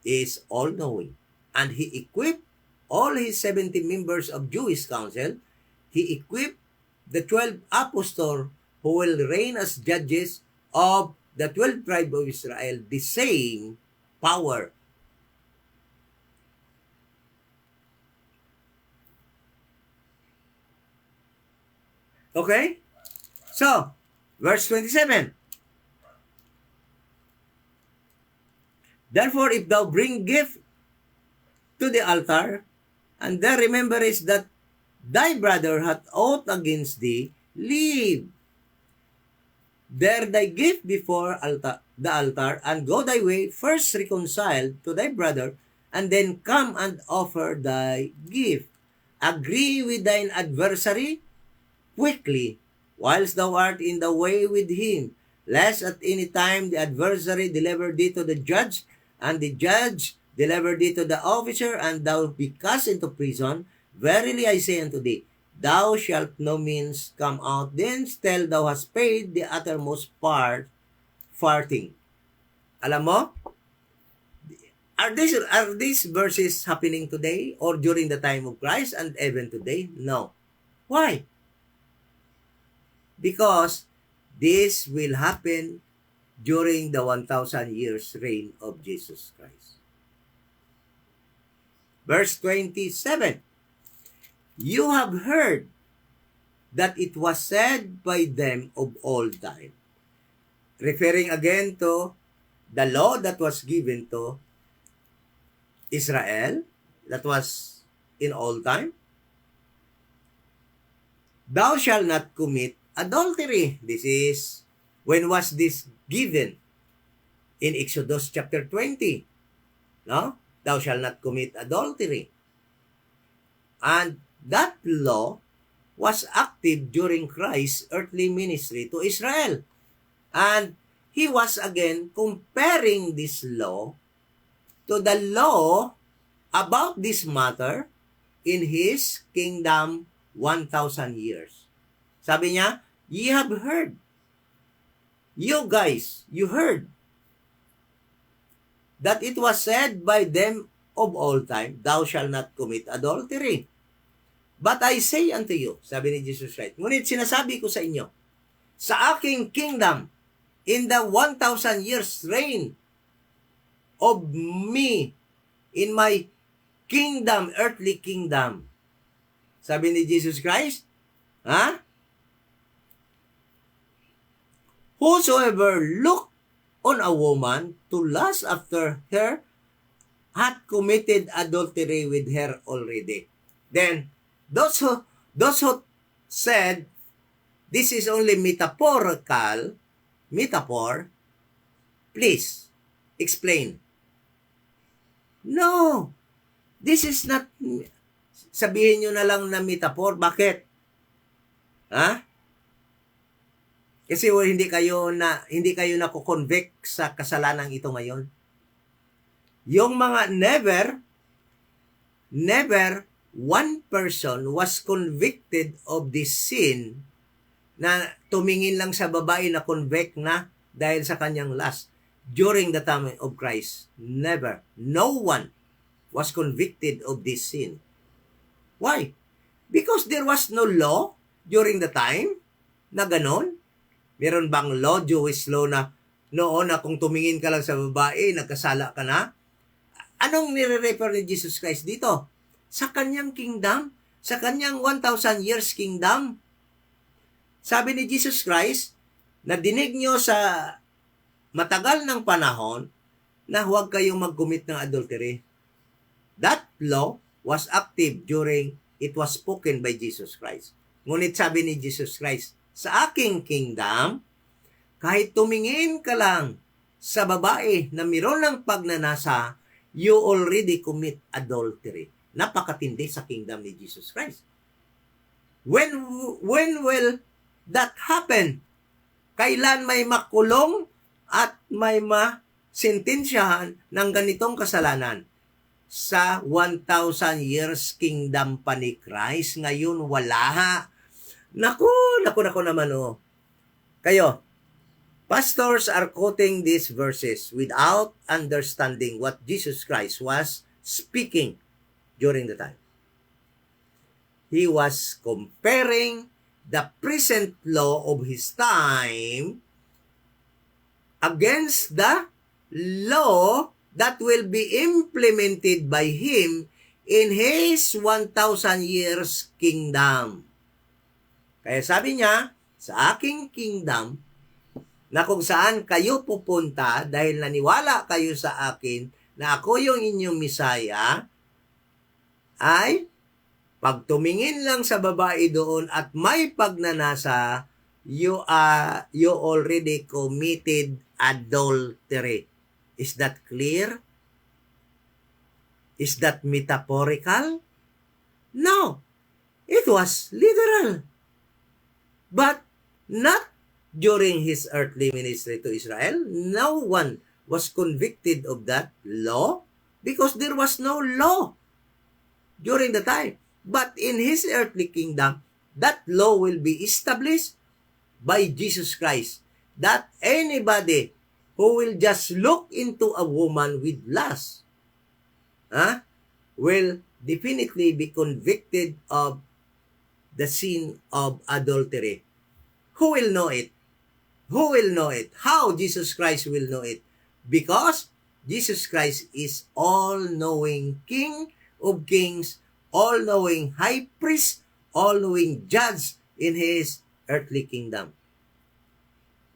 is all-knowing. And he equipped all his 70 members of Jewish council. He equipped the 12 apostles who will reign as judges of the 12 tribes of Israel, the same power. Okay? So, verse 27. Therefore, if thou bring gift to the altar, and there rememberest that thy brother hath ought against thee, leave there thy gift before the altar, and go thy way, first reconcile to thy brother, and then come and offer thy gift. Agree with thine adversary quickly, whilst thou art in the way with him, lest at any time the adversary deliver thee to the judge, and the judge deliver thee to the officer, and thou be cast into prison. Verily I say unto thee, thou shalt no means come out thence till thou hast paid the uttermost farthing. Alam mo? Are these verses happening today or during the time of Christ and even today? No. Why? Because This will happen during the 1,000 years reign of Jesus Christ. Verse 27, you have heard that it was said by them of old time. Referring again to the law that was given to Israel, that was in old time. Thou shalt not commit adultery. This is, when was this given? In Exodus chapter 20. No? Thou shalt not commit adultery. And that law was active during Christ's earthly ministry to Israel. And he was again comparing this law to the law about this matter in his kingdom 1,000 years. Sabi niya, ye have heard. You guys, you heard that it was said by them of all time, thou shalt not commit adultery. But I say unto you, sabi ni Jesus Christ, ngunit sinasabi ko sa inyo, sa aking kingdom, in the 1,000 years reign of me, in my kingdom, earthly kingdom. Sabi ni Jesus Christ, whosoever look on a woman to lust after her hath committed adultery with her already. Then, those who said this is only metaphor, please explain. No, this is not, sabihin nyo na lang na metaphor. Bakit? Kasi hindi kayo na-convict sa kasalanan ito ngayon. Yung mga never one person was convicted of this sin na tumingin lang sa babae na convict na dahil sa kanyang lust during the time of Christ. Never. No one was convicted of this sin. Why? Because there was no law during the time na ganon. Meron bang law, Jewish law na noon na kung tumingin ka lang sa babae, nagkasala ka na? Anong nire-refer ni Jesus Christ dito? Sa kanyang kingdom, sa kanyang 1,000 years kingdom. Sabi ni Jesus Christ, na dinig nyo sa matagal ng panahon na huwag kayong mag-commit ng adultery. That law was active during it was spoken by Jesus Christ. Ngunit sabi ni Jesus Christ, sa aking kingdom, kahit tumingin ka lang sa babae na mayroon ng pagnanasa, you already commit adultery. Napakatindi sa kingdom ni Jesus Christ. When will that happen? Kailan may makulong at may masentensyahan ng ganitong kasalanan? Sa 1,000 years kingdom pa ni Christ. Ngayon, wala. Naku naman Kayo, pastors are quoting these verses without understanding what Jesus Christ was speaking during the time. He was comparing the present law of his time against the law that will be implemented by him in his 1,000 years kingdom. Kaya sabi niya, sa aking kingdom, na kung saan kayo pupunta dahil naniwala kayo sa akin na ako yung inyong Misaya, ay pag tumingin lang sa babae doon at may pagnanasa, you already committed adultery. Is that clear? Is that metaphorical? No. It was literal. But not during his earthly ministry to Israel. No one was convicted of that law because there was no law during the time. But in his earthly kingdom, that law will be established by Jesus Christ. That anybody who will just look into a woman with lust will definitely be convicted of the sin of adultery. Who will know it? Who will know it? How Jesus Christ will know it? Because Jesus Christ is all-knowing King of kings, all-knowing high priest, all-knowing judge in his earthly kingdom.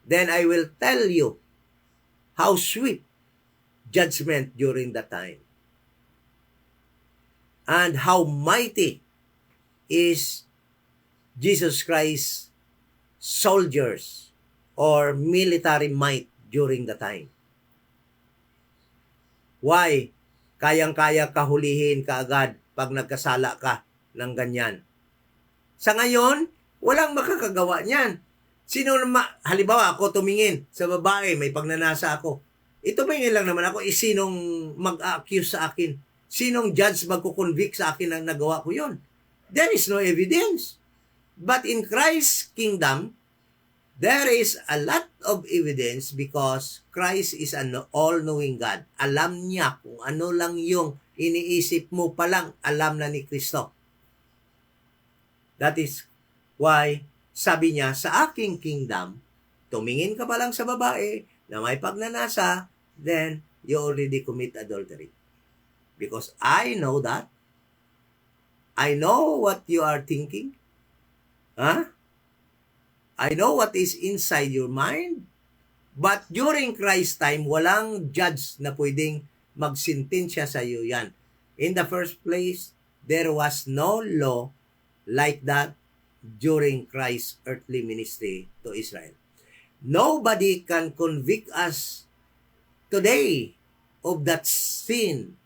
Then I will tell you how sweet judgment during that time, and how mighty is Jesus Christ's soldiers or military might during the time. Why? Kayang-kaya kahulihin kaagad pag nagkasala ka ng ganyan. Sa ngayon, walang makakagawa niyan. Halimbawa, ako tumingin sa babae, may pagnanasa ako. Tumingin lang naman ako, sinong mag-accuse sa akin? Sinong judge magkukonvict sa akin na nagawa ko yon? There is no evidence. But in Christ's kingdom, there is a lot of evidence because Christ is an all-knowing God. Alam niya kung ano lang yung iniisip mo pa lang, alam na ni Kristo. That is why sabi niya, sa aking kingdom, tumingin ka pa lang sa babae na may pagnanasa, then you already commit adultery. Because I know that. I know what you are thinking. Huh? I know what is inside your mind. But during Christ's time, walang judge na pwedeng magsintensya sa iyo yan. In the first place, there was no law like that during Christ's earthly ministry to Israel. Nobody can convict us today of that sin,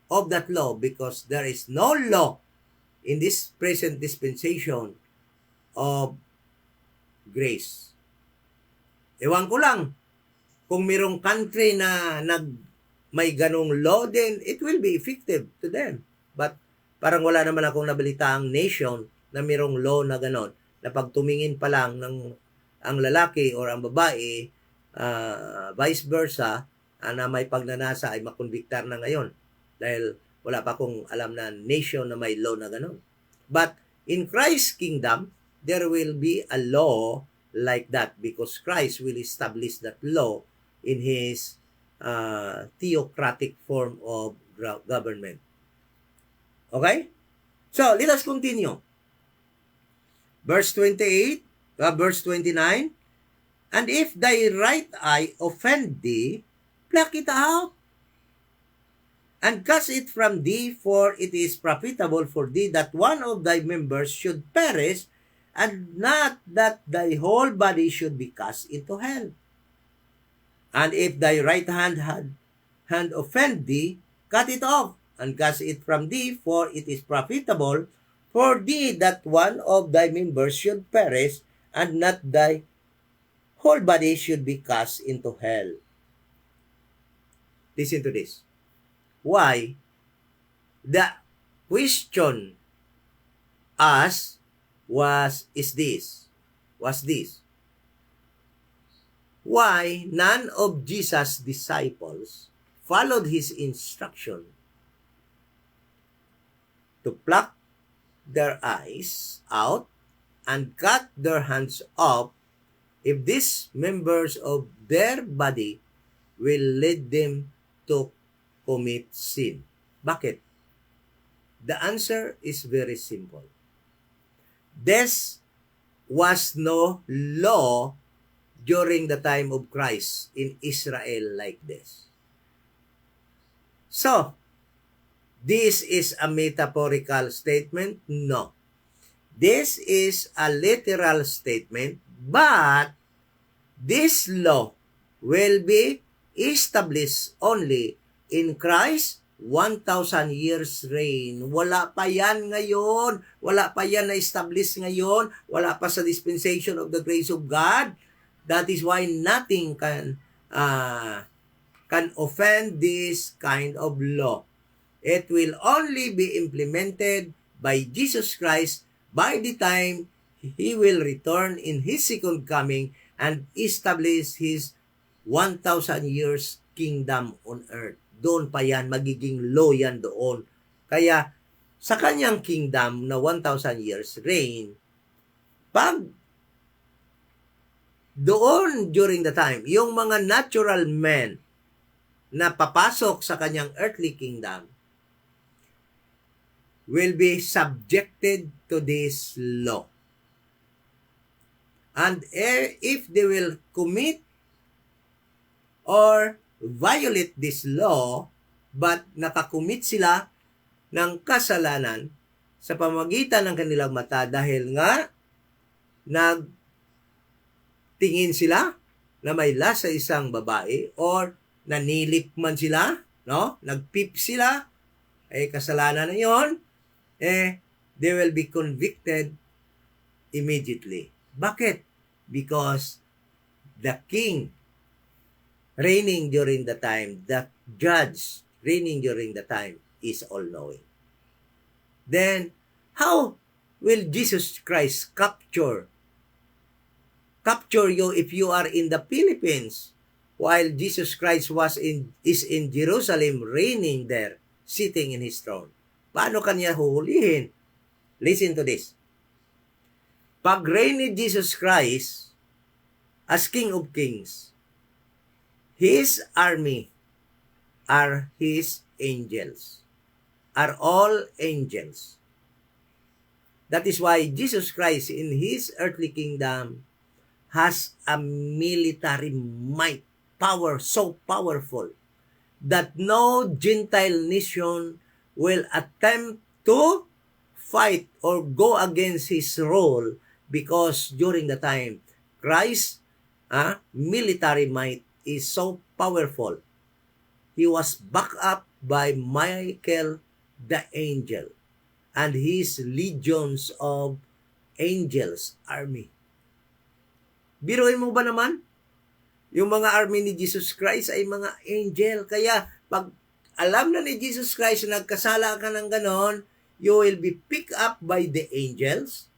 of that law, because there is no law in this present dispensation of grace. Ewan ko lang, kung mirong country na may ganong law, then it will be effective to them. But parang wala naman akong nabalitang nation na mirong law na ganon, na pag tumingin pa lang ng ang lalaki or ang babae, vice versa, na may pagnanasa ay makonbiktar na ngayon. Dahil wala pa akong alam na nation na may law na ganon. But in Christ's kingdom, there will be a law like that because Christ will establish that law in his theocratic form of government. Okay? So, let us continue. Verse 28, verse 29, and if thy right eye offend thee, pluck it out, and cast it from thee, for it is profitable for thee that one of thy members should perish, and not that thy whole body should be cast into hell. And if thy right hand offend thee, cut it off, and cast it from thee, for it is profitable for thee that one of thy members should perish, and not thy whole body should be cast into hell. Listen to this. Why? The question asked was this. Why none of Jesus' disciples followed his instruction to pluck their eyes out and cut their hands off if these members of their body will lead them to commit sin? Bakit? The answer is very simple. This was no law during the time of Christ in Israel like this. So, this is a metaphorical statement? No. This is a literal statement, but this law will be established only in Christ's 1,000 years reign. Wala pa yan ngayon. Wala pa yan na-establish ngayon. Wala pa sa dispensation of the grace of God. That is why nothing can offend this kind of law. It will only be implemented by Jesus Christ by the time He will return in His second coming and establish His 1,000 years kingdom on earth. Doon pa yan, magiging law yan doon. Kaya, sa kanyang kingdom na 1,000 years reign, pag doon during the time, yung mga natural men na papasok sa kanyang earthly kingdom will be subjected to this law. And if they will commit or violate this law, but nakakumit sila ng kasalanan sa pamagitan ng kanilang mata dahil nga nagtingin sila na may lust sa isang babae or nanilip man sila, no? Nagpip sila, kasalanan na yon, they will be convicted immediately. Bakit? Because the king reigning during the time, the judge reigning during the time is all-knowing. Then, how will Jesus Christ capture you if you are in the Philippines while Jesus Christ is in Jerusalem reigning there, sitting in his throne? Paano kanya huhulihin? Listen to this. Pag reign ni Jesus Christ as King of Kings, his army are his angels, are all angels. That is why Jesus Christ in his earthly kingdom has a military might, power so powerful that no Gentile nation will attempt to fight or go against his role, because during the time, Christ's military might is so powerful. He was backed up by Michael the angel and his legions of angels army. Biruin mo ba naman? Yung mga army ni Jesus Christ ay mga angel. Kaya pag alam na ni Jesus Christ na nagkasala ka ng ganon, you will be picked up by the angels.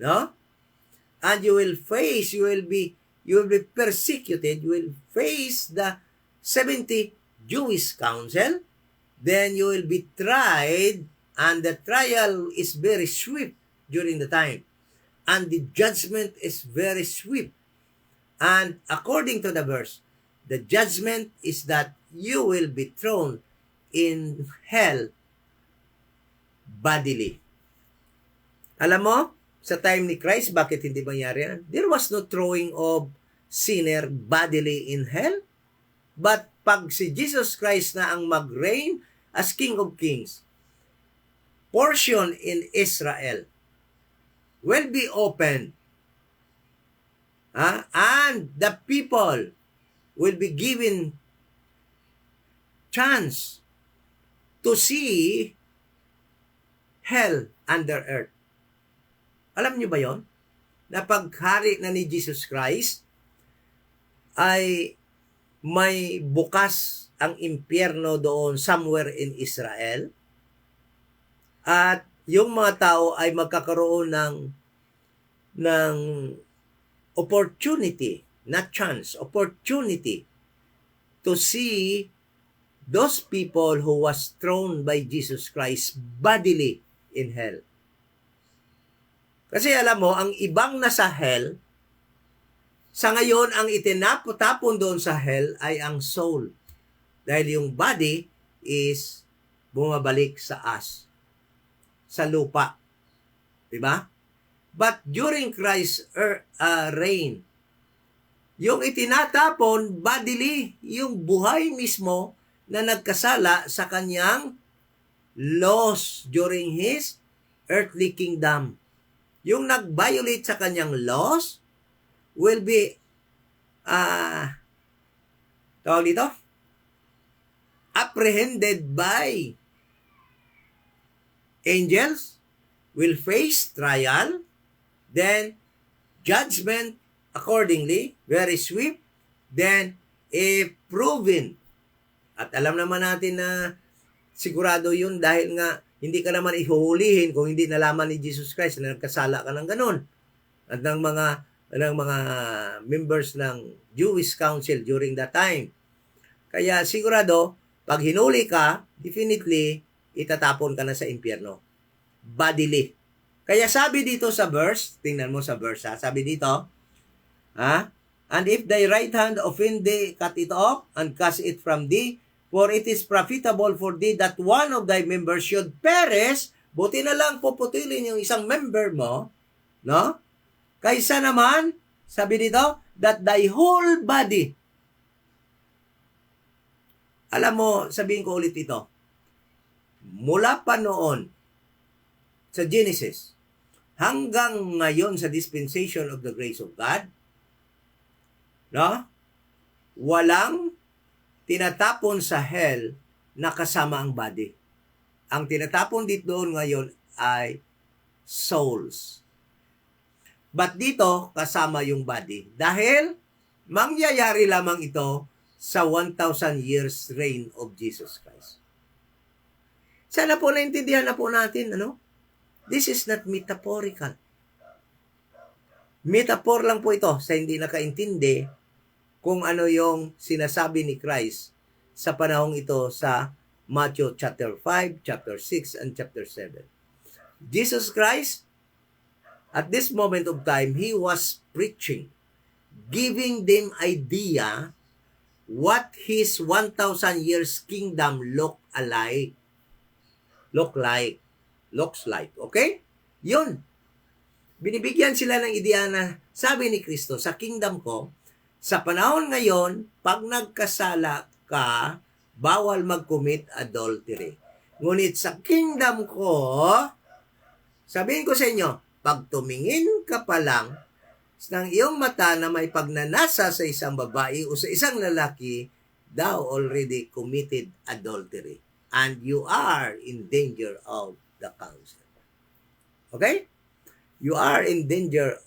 No? And you will be persecuted, you will face the 70 Jewish council, then you will be tried, and the trial is very swift during the time, and the judgment is very swift. And according to the verse, the judgment is that you will be thrown in hell bodily. Alam mo, sa time ni Christ, bakit hindi mangyari yan? There was no throwing of sinner bodily in hell. But pag si Jesus Christ na ang mag-reign as King of Kings, portion in Israel will be opened. And the people will be given chance to see hell under earth. Alam niyo ba yon? Na paghari na ni Jesus Christ, ay may bukas ang impyerno doon somewhere in Israel. At yung mga tao ay magkakaroon ng opportunity, not chance, opportunity to see those people who was thrown by Jesus Christ bodily in hell. Kasi alam mo, ang ibang nasa hell, sa ngayon, ang itinapon doon sa hell ay ang soul. Dahil yung body is bumabalik sa sa lupa. Diba? But during Christ's reign, yung itinatapon bodily, yung buhay mismo na nagkasala sa kanyang laws during his earthly kingdom. Yung nag-violate sa kanyang laws will be tawag dito, apprehended by angels, will face trial, then judgment accordingly, very swift, then if proven. At alam naman natin na sigurado yun dahil nga hindi ka naman ihuhulihin kung hindi nalaman ni Jesus Christ na nagkasala ka ng ganun. At ng mga members ng Jewish Council during that time. Kaya sigurado, pag hinuli ka, definitely, itatapon ka na sa impyerno. Bodily. Kaya sabi dito sa verse, tingnan mo sa verse sabi dito, Ha? And if thy right hand offend thee, cut it off, and cast it from thee, for it is profitable for thee that one of thy members should perish. Buti na lang puputulin yung isang member mo, no? Kaysa naman, sabi dito, that thy whole body. Alam mo, sabihin ko ulit ito, mula pa noon, sa Genesis, hanggang ngayon sa dispensation of the grace of God, no? Walang tinatapon sa hell na kasama ang body. Ang tinatapon dito doon ngayon ay souls. But dito, kasama yung body. Dahil, mangyayari lamang ito sa 1,000 years reign of Jesus Christ. Sana po naintindihan na po natin, ano? This is not metaphorical. Metaphor lang po ito sa hindi nakaintindi kung ano yung sinasabi ni Christ sa panahong ito sa Matthew chapter 5, chapter 6, and chapter 7. Jesus Christ, at this moment of time, He was preaching, giving them idea what His 1,000 years kingdom looks like. Okay? Yun. Binibigyan sila ng ideya na sabi ni Kristo, sa kingdom ko, sa panahon ngayon, pag nagkasala ka, bawal mag-commit adultery. Ngunit sa kingdom ko, sabihin ko sa inyo, pag tumingin ka pa lang ng iyong mata na may pagnanasa sa isang babae o sa isang lalaki, thou already committed adultery. And you are in danger of the council. Okay? You are in danger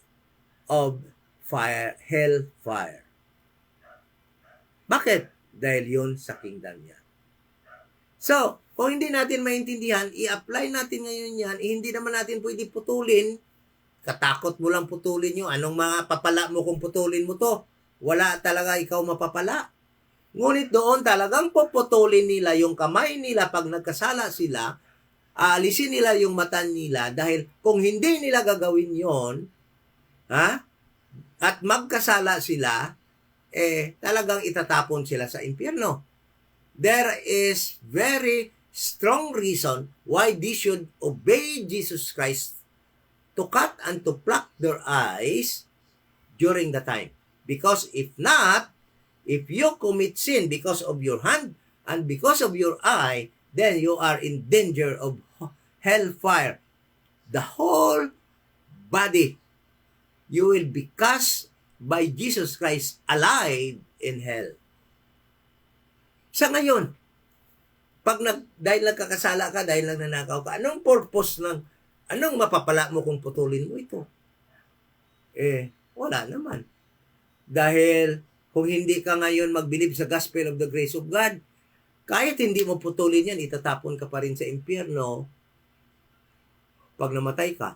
of hellfire. Bakit? Dahil yun sa kingdom niya. So, kung hindi natin maintindihan, i-apply natin ngayon yan, hindi naman natin pwede putulin. Katakot mo lang putulin yun. Anong mga papala mo kung putulin mo to? Wala talaga ikaw mapapala. Ngunit doon talagang puputulin nila yung kamay nila pag nagkasala sila, aalisin nila yung mata nila dahil kung hindi nila gagawin yon, at magkasala sila, talagang itatapon sila sa impyerno. There is very strong reason why they should obey Jesus Christ to cut and to pluck their eyes during the time. Because if not, if you commit sin because of your hand and because of your eye, then you are in danger of hellfire. The whole body, you will be cast by Jesus Christ alive in hell. Sa ngayon, dahil nagkakasala ka, dahil nanakaw ka, anong purpose anong mapapala mo kung putulin mo ito? Wala naman. Dahil kung hindi ka ngayon magbilib sa gospel of the grace of God, kahit hindi mo putulin yan, itatapon ka pa rin sa impyerno pag namatay ka.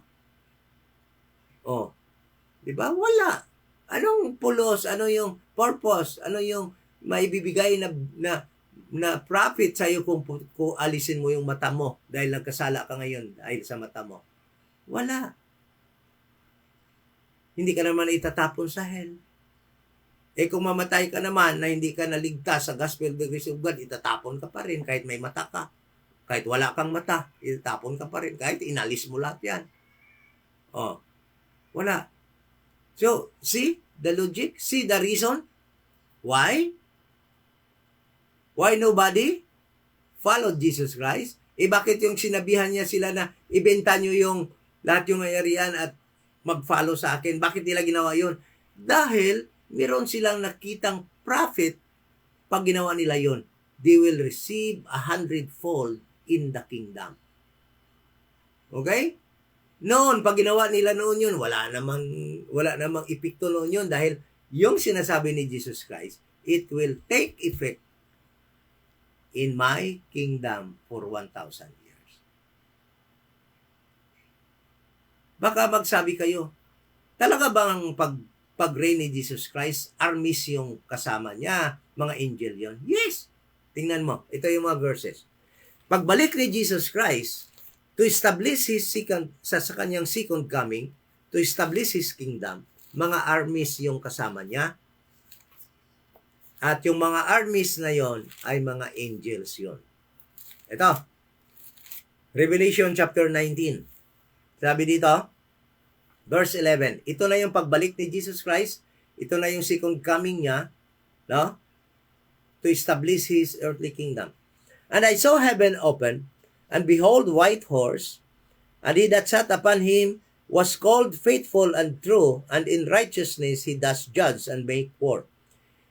Di ba? Wala. Anong pulos? Ano yung purpose? Ano yung maibibigay na profit sa iyo kung alisin mo yung mata mo dahil nagkasala ka ngayon dahil sa mata mo? Wala. Hindi ka naman itatapon sa hell. Kung mamatay ka naman na hindi ka naligtas sa gospel of the grace of God, itatapon ka pa rin kahit may mata ka. Kahit wala kang mata, itatapon ka pa rin. Kahit inalis mo lahat yan. Wala. So, see the logic? See the reason? Why? Why nobody followed Jesus Christ? Bakit yung sinabihan niya sila na ibenta nyo yung lahat yung ayarian at mag-follow sa akin? Bakit nila ginawa yun? Dahil meron silang nakitang profit pag ginawa nila yun. They will receive 100-fold in the kingdom. Okay? Noon, pag ginawa nila noon yun, wala namang epekto noon yun dahil yung sinasabi ni Jesus Christ, it will take effect in my kingdom for 1,000 years. Baka magsabi kayo, talaga bang pag-reign ni Jesus Christ, armies yung kasama niya, mga angel yon? Yes! Tingnan mo, ito yung mga verses. Pagbalik ni Jesus Christ, to establish His sa kanyang second coming, to establish His kingdom, mga armies yung kasama niya. At yung mga armies na yon ay mga angels yon. Ito, Revelation chapter 19. Sabi dito, verse 11, ito na yung pagbalik ni Jesus Christ, ito na yung second coming niya, no? To establish His earthly kingdom. And I saw heaven open, and behold, white horse, and he that sat upon him was called faithful and true, and in righteousness he does judge and make war.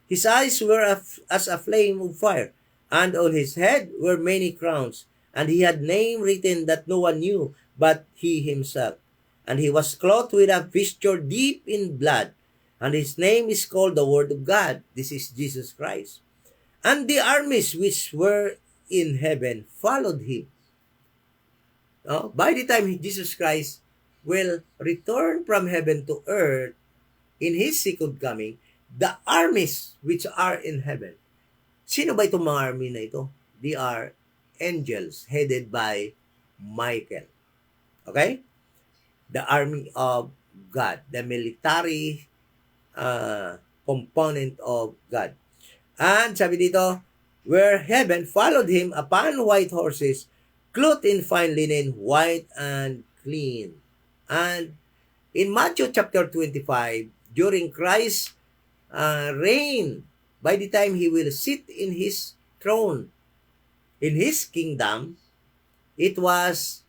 His eyes were as a flame of fire, and on his head were many crowns, and he had name written that no one knew but he himself. And he was clothed with a vesture deep in blood, and his name is called the Word of God. This is Jesus Christ. And the armies which were in heaven followed him. By the time Jesus Christ will return from heaven to earth in His second coming, the armies which are in heaven. Sino ba itong mga army na ito? They are angels headed by Michael. Okay? The army of God. The military component of God. And sabi dito, where heaven followed him upon white horses, clothed in fine linen, white and clean. And in Matthew chapter 25, during Christ's reign, by the time He will sit in His throne, in His kingdom, it was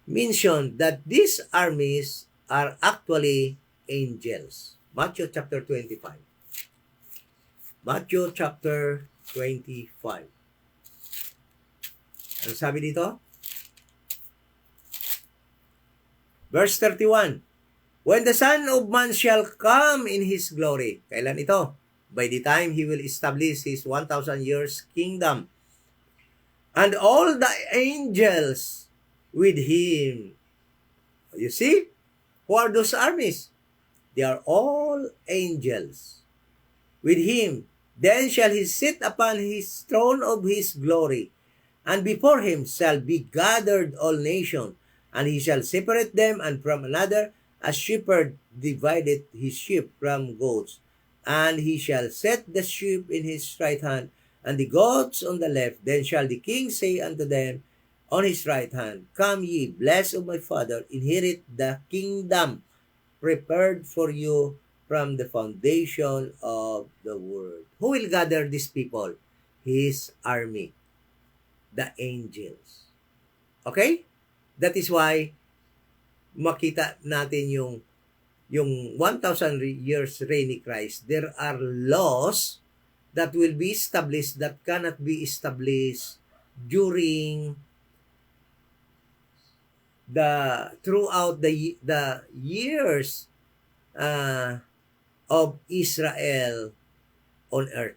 mentioned that these armies are actually angels. Matthew chapter 25. Matthew chapter 25. Ano sabi dito? Verse 31. When the Son of Man shall come in His glory. Kailan ito? By the time He will establish His 1,000 years kingdom. And all the angels with Him. You see? Who are those armies? They are all angels. With Him. Then shall He sit upon His throne of His glory. And before Him shall be gathered all nations. And He shall separate them and from another, as shepherd divideth his sheep from goats. And He shall set the sheep in His right hand, and the goats on the left. Then shall the King say unto them on His right hand, Come ye, blessed of my Father, inherit the kingdom prepared for you from the foundation of the world. Who will gather these people? His army, the angels. Okay? That is why makita natin yung 1,000 years reign ni Christ. There are laws that will be established that cannot be established during throughout the years of Israel on earth.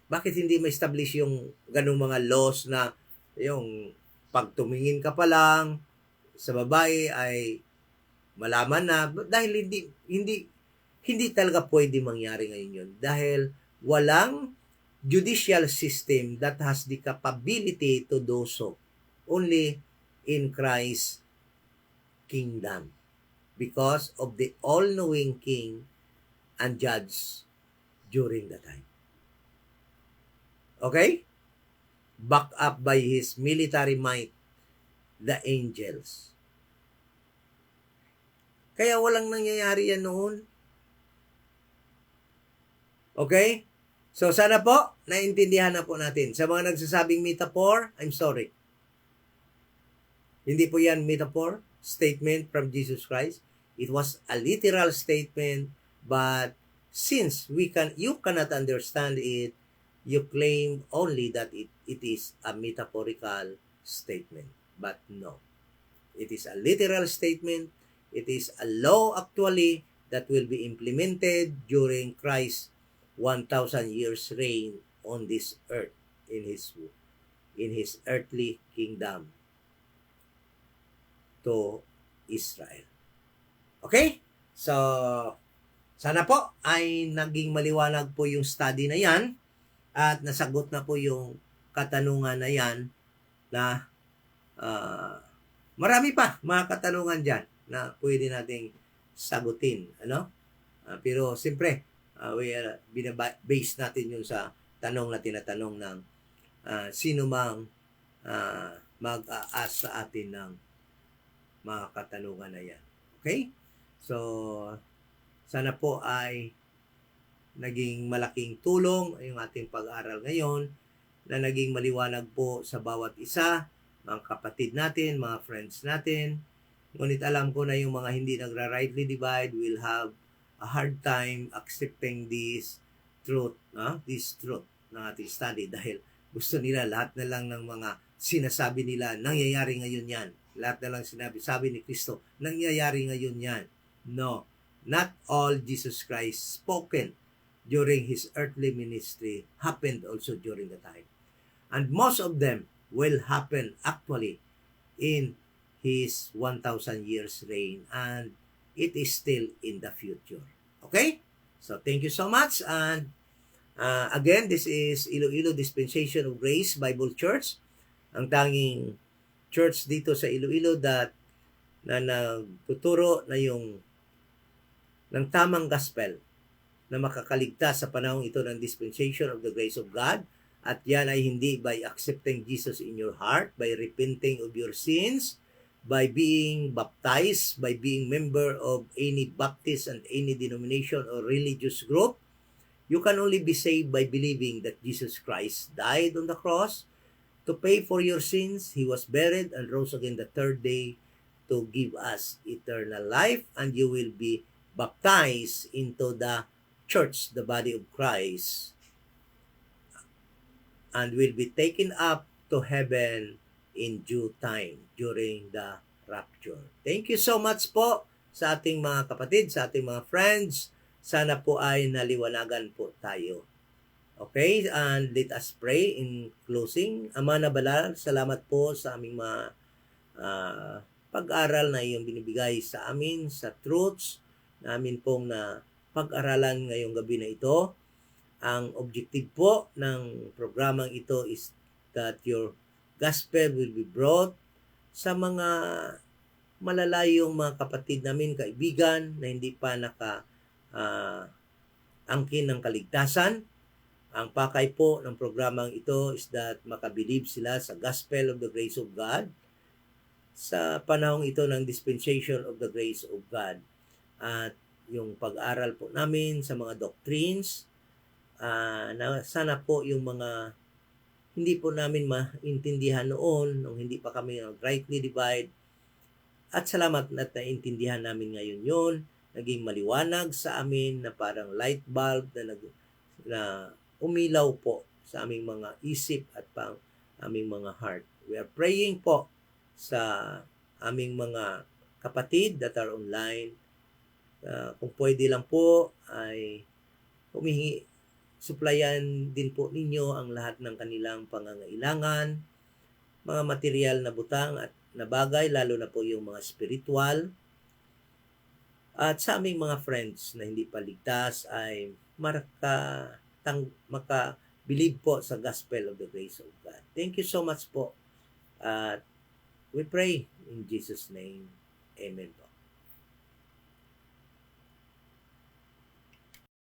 Bakit hindi ma-establish yung ganung mga laws na yung pag tumingin ka pa lang sa babae ay malaman na, dahil hindi talaga pwede mangyari ngayon yun, dahil walang judicial system that has the capability to do so. Only in Christ's kingdom, because of the all-knowing King and Judge during the time. Okay? Backed up by His military might, the angels. Kaya walang nangyayari yan noon. Okay? So sana po, naintindihan na po natin. Sa mga nagsasabing metaphor, I'm sorry. Hindi po yan metaphor, statement from Jesus Christ. It was a literal statement, but since you cannot understand it, you claim only that it is a metaphorical statement. But no. It is a literal statement. It is a law actually that will be implemented during Christ's 1,000 years reign on this earth in his earthly kingdom to Israel. Okay? So, sana po ay naging maliwanag po yung study na yan at nasagot na po yung katanungan na yan na marami pa mga katanungan dyan na pwede nating sagutin. Ano? Pero siyempre, base natin yun sa tanong na tinatanong ng sino mang mag-a-ask sa atin ng mga katanungan na yan. Okay? So, sana po ay naging malaking tulong yung ating pag-aaral ngayon, na naging maliwanag po sa bawat isa, mga kapatid natin, mga friends natin. Ngunit alam ko na yung mga hindi nagra-rightly divide will have a hard time accepting this truth ng ating study, dahil gusto nila lahat na lang ng mga sinasabi nila, nangyayari ngayon yan. Lahat na lang sabi ni Kristo, nangyayari ngayon yan. No, not all Jesus Christ spoken during His earthly ministry happened also during the time. And most of them will happen actually in His 1,000 years reign, and it is still in the future. Okay? So, thank you so much. And again, this is Iloilo Dispensation of Grace Bible Church, ang tanging church dito sa Iloilo na nagtuturo na yung ng tamang gospel na makakaligtas sa panahong ito ng dispensation of the grace of God. At yan ay hindi by accepting Jesus in your heart, by repenting of your sins, by being baptized, by being member of any Baptist and any denomination or religious group. You can only be saved by believing that Jesus Christ died on the cross to pay for your sins. He was buried and rose again the third day to give us eternal life, and you will be baptized into the church, the body of Christ, and will be taken up to heaven in due time during the rapture. Thank you so much po sa ating mga kapatid, sa ating mga friends. Sana po ay naliwanagan po tayo. Okay, and let us pray in closing. Ama na Banal, salamat po sa aming mga pag-aral na iyong binibigay sa amin, sa truths namin pong na pag-aralan ngayong gabi na ito. Ang objective po ng programang ito is that your gospel will be brought sa mga malalayong mga kapatid namin, kaibigan na hindi pa angkin ng kaligtasan. Ang pakay po ng programang ito is that makabilib sila sa gospel of the grace of God sa panahong ito ng dispensation of the grace of God. At yung pag-aral po namin sa mga doctrines, na sana po yung mga hindi po namin maintindihan noon, nung hindi pa kami rightly divide, at salamat na naintindihan namin ngayon yun, naging maliwanag sa amin na parang light bulb na umilaw po sa aming mga isip at pang aming mga heart. We are praying po sa aming mga kapatid that are online. Kung pwede lang po ay supplyan din po ninyo ang lahat ng kanilang pangangailangan, mga material na butang at na bagay, lalo na po yung mga spiritual. At sa aming mga friends na hindi pa ligtas ay makabilib po sa gospel of the grace of God. Thank you so much po. We pray in Jesus' name. Amen po.